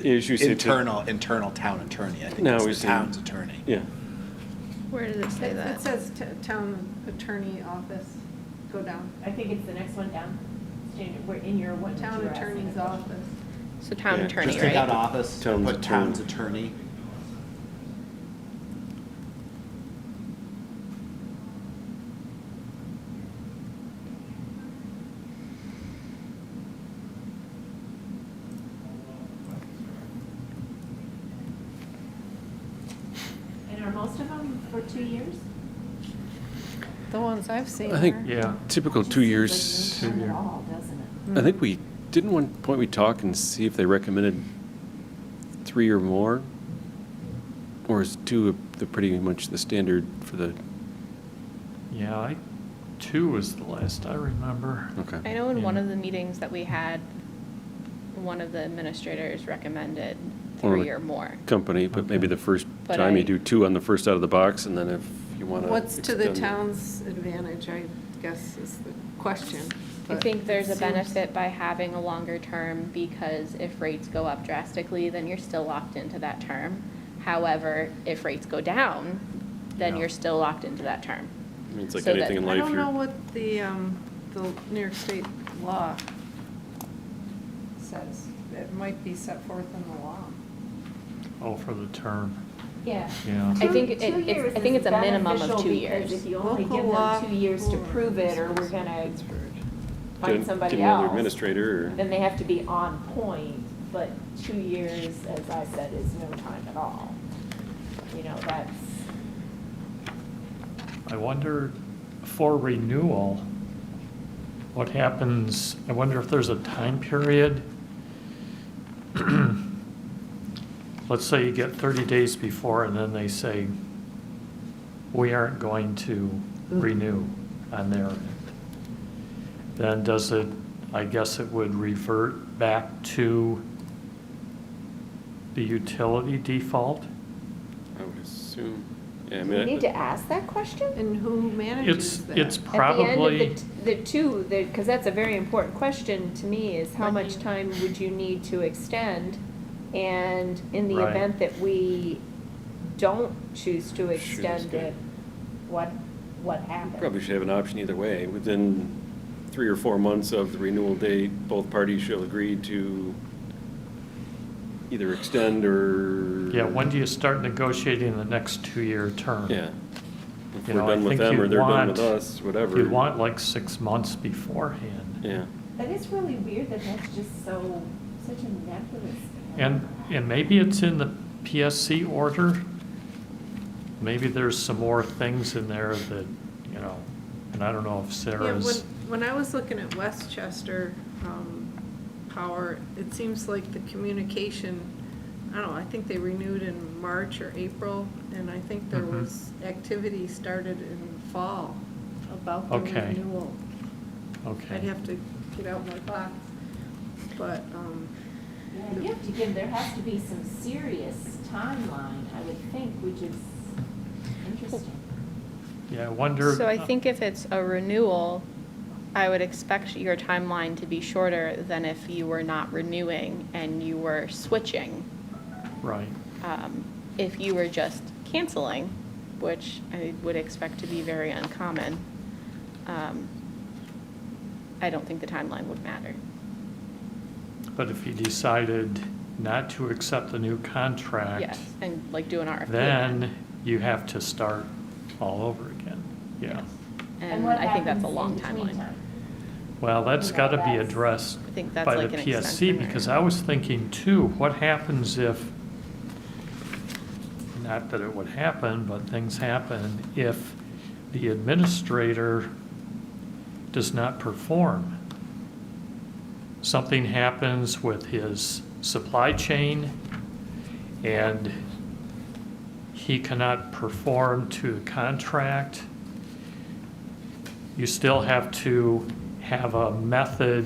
you should say to- internal town attorney. I think No, it's we the say- town's attorney. Yeah, Where does it say It that? says town attorney office. Go down. I think it's the next one down. We're in your one. Town attorney's office. So town Yeah, attorney, Just take out right? office, Town's put town's attorney. And are most of them for 2 years? The ones I've seen I think are. Yeah. typical Just 2 seems years. like no 2 time year. at all, doesn't it? I think we, didn't one point we talk and see if they recommended 3 or more? Or is 2 the pretty much the standard for the, Yeah, 2 was the last I remember. okay. I know in one Yeah. of the meetings that we had, one of the administrators recommended Or 3 or more. Company, but maybe Okay. the first But time you I- do 2 on the first out of the box, and then if you want to. What's to the town's advantage, I guess, is the question. I But think there's it a seems- benefit by having a longer term because if rates go up drastically, then you're still locked into that term. However, if rates go down, then Yeah. you're still locked into that term. I mean, it's like so that- anything in I life, don't know you're, what the New York State law says. It might be set forth in the law. Oh, for the term. Yeah. Yeah. I think it- 2 it's- years I think is it's a minimum of beneficial 2 because years. If you only Local give law them 2 years to for prove it, or we're gonna find somebody get another else, administrator, or, then they have to be on point, but 2 years, as I said, is no time at all. You know, that's, I wonder, for renewal, what happens, I wonder if there's a time period. Let's say you get 30 days before, and then they say, we aren't going to renew on their end. Then does it, I guess it would revert back to the utility default? I would assume, yeah, I do we mean. need to ask that question? And who manages that? It's At probably. the end of the two, because that's a very important question to me, is how When much you- time would you need to extend? And in the Right. event that we don't choose to extend good. it, what happens? Probably should have an option either way. Within 3 or 4 months of the renewal date, both parties shall agree to either extend or. Yeah, when do you start negotiating the next 2-year term? Yeah. If You we're know, I done with think them or you'd they're done with want- us, whatever. You want like 6 months beforehand. Yeah. That is really weird that that's just such a nebulous. And maybe it's in the PSC order. Maybe there's some more things in there that, you know, and I don't know if Yeah, Sarah's. when I was looking at Westchester Power, it seems like the communication, I don't know, I think they renewed in March or April, and I think there Mhm. was activity started in fall about the Okay. renewal. I'd Okay. have to get out my box, but, Yeah, you have to give, there has to be some serious timeline, I would think, which is interesting. Yeah, I wonder. So I think if it's a renewal, I would expect your timeline to be shorter than if you were not renewing and you were switching. Right. If you were just canceling, which I would expect to be very uncommon, I don't think the timeline would matter. But if you decided not to accept the new contract. Yes, and like do an RFP. Then you have to start all over again, yeah. And what I think that's a happens long in between timeline. time? Well, that's You know, got to be that's- addressed I think that's by like the an PSC, extension or- because I was thinking too, what happens if, not that it would happen, but things happen, if the administrator does not perform? Something happens with his supply chain, and he cannot perform to the contract. You still have to have a method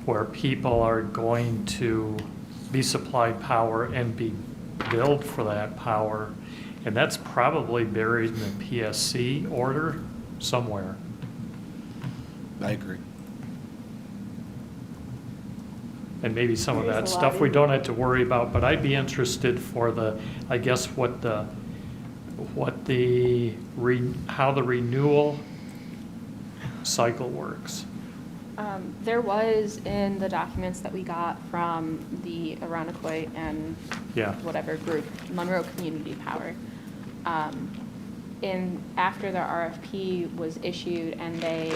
where people are going to be supplied power and be billed for that power. And that's probably buried in the PSC order somewhere. I agree. And maybe some of There's that a stuff lot we in don't have to worry about, but I'd be interested for the, I guess, how the renewal cycle works. There was in the documents that we got from the Arundecoit and Yeah. whatever group, Monroe Community Power. After the RFP was issued and they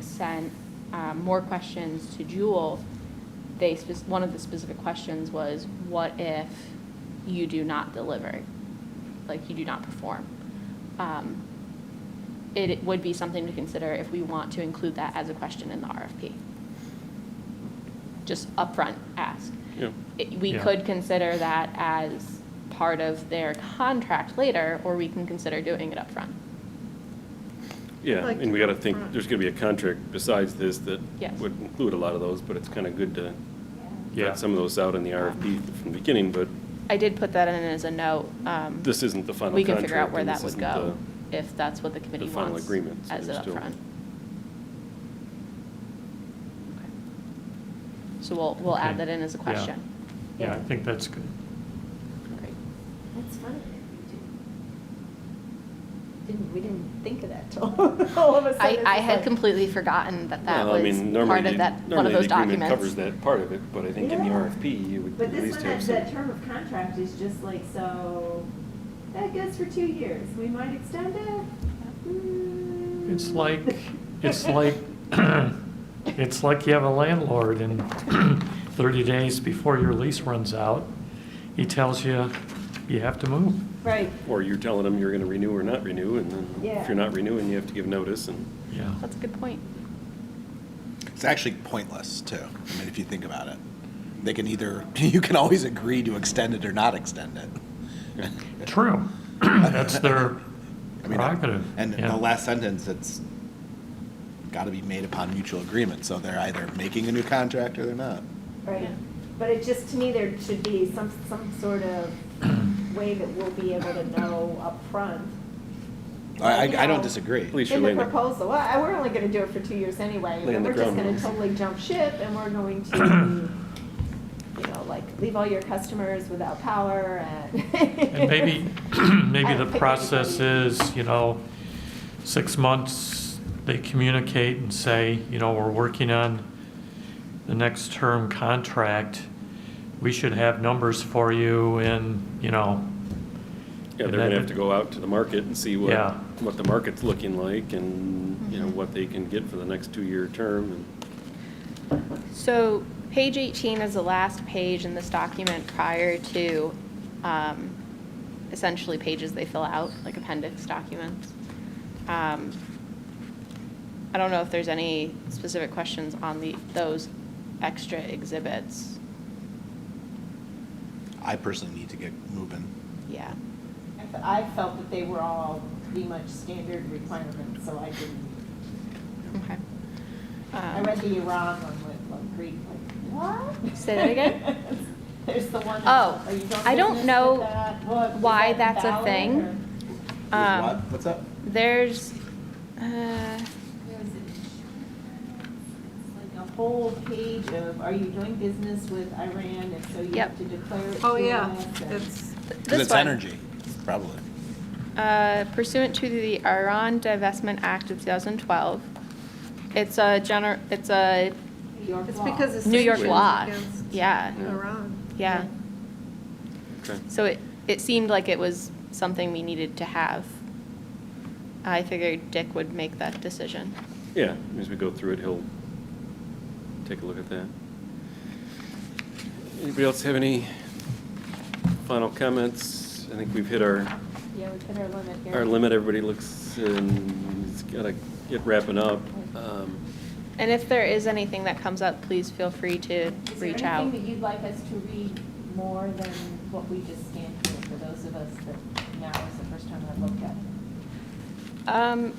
sent more questions to Jewel, one of the specific questions was, what if you do not deliver? Like you do not perform? It would be something to consider if we want to include that as a question in the RFP. Just upfront ask. Yeah. We Yeah. could consider that as part of their contract later, or we can consider doing it upfront. Yeah, Like and we got to to think, upfront. there's going to be a contract besides this that Yes. would include a lot of those, but it's kind of good to Yeah. get some of those out in the RFP from the beginning, but I did put that in as a note. this isn't the final We contract. can figure out where and that this would isn't go, if that's what the committee the final wants agreement, so as an there's still- upfront. Okay. So we'll add Okay. that in as a Yeah. question. Yeah, I think that's good. Great. That's funny. We didn't think of that till all of a sudden. it's I just had like- completely forgotten that Well, I was mean, normally part of the- that, one of normally those the agreement documents. covers that part of it, but I think in the Yeah. RFP, you would But at this least one, have that some. term of contract is just like, so, that goes for 2 years, we might extend it? It's like, it's like you have a landlord and 30 days before your lease runs out, he tells you, you have to move. Right, Or you're telling them you're going to renew or not renew, and then Yeah. if you're not renewing, you have to give notice, and Yeah. That's a good point. It's actually pointless too. I mean, if you think about it, they can either, you can always agree to extend it or not extend it. True. That's their I mean, prerogative. And Yeah. the last sentence, it's got to be made upon mutual agreement. So they're either making a new contract or they're not. right. But it just, to me, there should be some sort of way that we'll be able to know upfront. I don't disagree. at least you're In the laying the, proposal, well, we're only gonna do it for 2 years anyway, Laying and the we're just ground gonna rules. totally jump ship, and we're going to, you know, like, leave all your customers without power, and. And maybe, maybe I the don't pick process anybody. is, 6 months, they communicate and say, we're working on the next term contract. We should have numbers for you in, yeah, they're and going to then- have to go out to the market and see Yeah. what the market's looking like, and, what they can get for the next 2-year term, and So page 18 is the last page in this document prior to essentially pages they fill out, like appendix documents. I don't know if there's any specific questions on those extra exhibits. I personally need to get moving. Yeah. I felt that they were all pretty much standard requirements, so I didn't, Okay. I read the Iran one with like Greek, like, what? Say that again? There's the one. Oh, are you doing I don't business know with that? What, is why that that's a valid, thing. or- What? What's up? There's, Where is it? It's like a whole page of, are you doing business with Iran? If so, you Yep. have to declare it. Oh, to yeah, us, and- it's, Because this it's one. energy, probably. Pursuant to the Iran Divestment Act of 2012, it's a New York it's law. because it's New York sanctions law. against Yeah, Iran. yeah. okay. So it seemed like it was something we needed to have, I figured Dick would make that decision. Yeah, as we go through it, he'll take a look at that. Anybody else have any final comments? I think we've hit our Yeah, we put our limit here. our limit. Everybody looks, it's gotta get wrapping up. And if there is anything that comes up, please feel free to reach out. Is there anything that you'd like us to read more than what we just scanned here for those of us that now is the first time I've looked at it?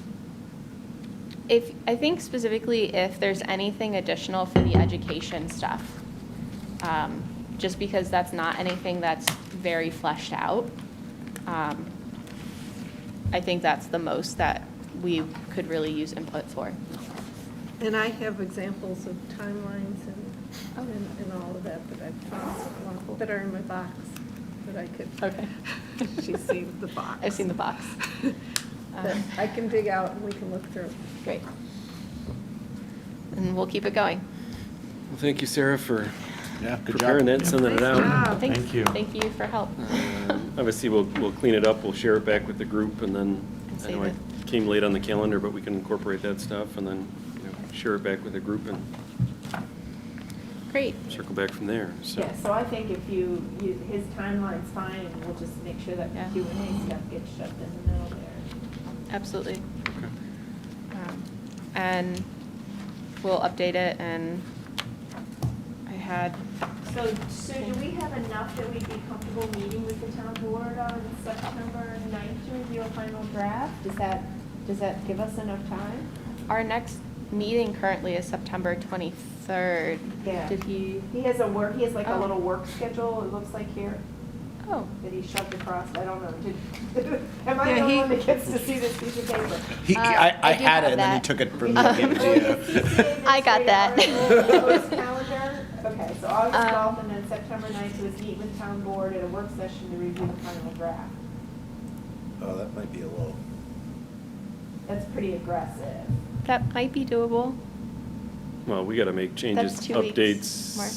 If, I think specifically if there's anything additional for the education stuff, just because that's not anything that's very fleshed out. I think that's the most that we could really use input for. And I have examples of timelines and all of that I've found that are in my box that I could. Okay. She's seen the box. I've seen the box. That I can dig out and we can look through. Great. And we'll keep it going. Well, thank you, Sarah, for Yeah, good job. preparing that, sending it Nice out. job. Thanks. Thank you. Thank you for help. Obviously, we'll clean it up, we'll share it back with the group, and then, And I save know I it. came late on the calendar, but we can incorporate that stuff, and then, share it back with the group and Great. circle back from there, so. Yeah, so I think if his timeline's fine, and we'll just make sure that Yeah. the Q&A stuff gets shoved in the middle there. Absolutely. Okay. And we'll update it, and I had, So do we have enough that we'd be comfortable meeting with the town board on September 9th to review a final draft? Does that give us enough time? our next meeting currently is September 23rd. Yeah. Did he? He has like a Oh. little work schedule, it looks like here, Oh, that he shoved across, I don't know. Am I the Yeah, only he- one that gets to see this piece of paper? I I do had have it and then he that. took it from me and gave it Oh, to yes, you. CCA I got that. Administrator proposed calendar. Okay, so August Um, 12th and then September 9th was meet with town board at a work session to review the final draft. Oh, that might be a little. That's pretty aggressive. that might be doable. Well, we gotta make changes, That's 2 weeks, updates. Mark.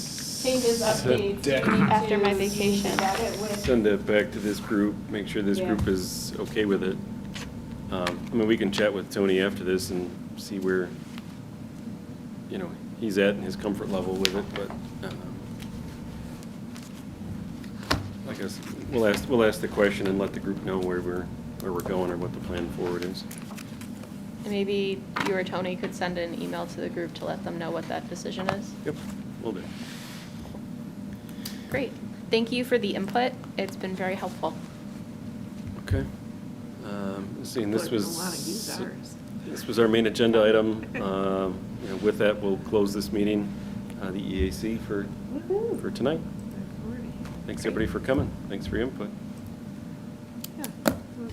Changes, updates. Dick. we need After my to vacation. vet it with- Send it back to this group, make sure this Yeah. group is okay with it. I mean, we can chat with Tony after this and see where, he's at and his comfort level with it, but, I guess, we'll ask the question and let the group know where we're going or what the plan forward is. And maybe you or Tony could send an email to the group to let them know what that decision is. Yep, will do. Great. Thank you for the input. It's been very helpful. Okay. Let's see, and this But was. we'll wanna use ours. This was our main agenda item. With that, we'll close this meeting, the EAC for tonight. Thanks, everybody, for coming. Thanks for your input. Yeah, that was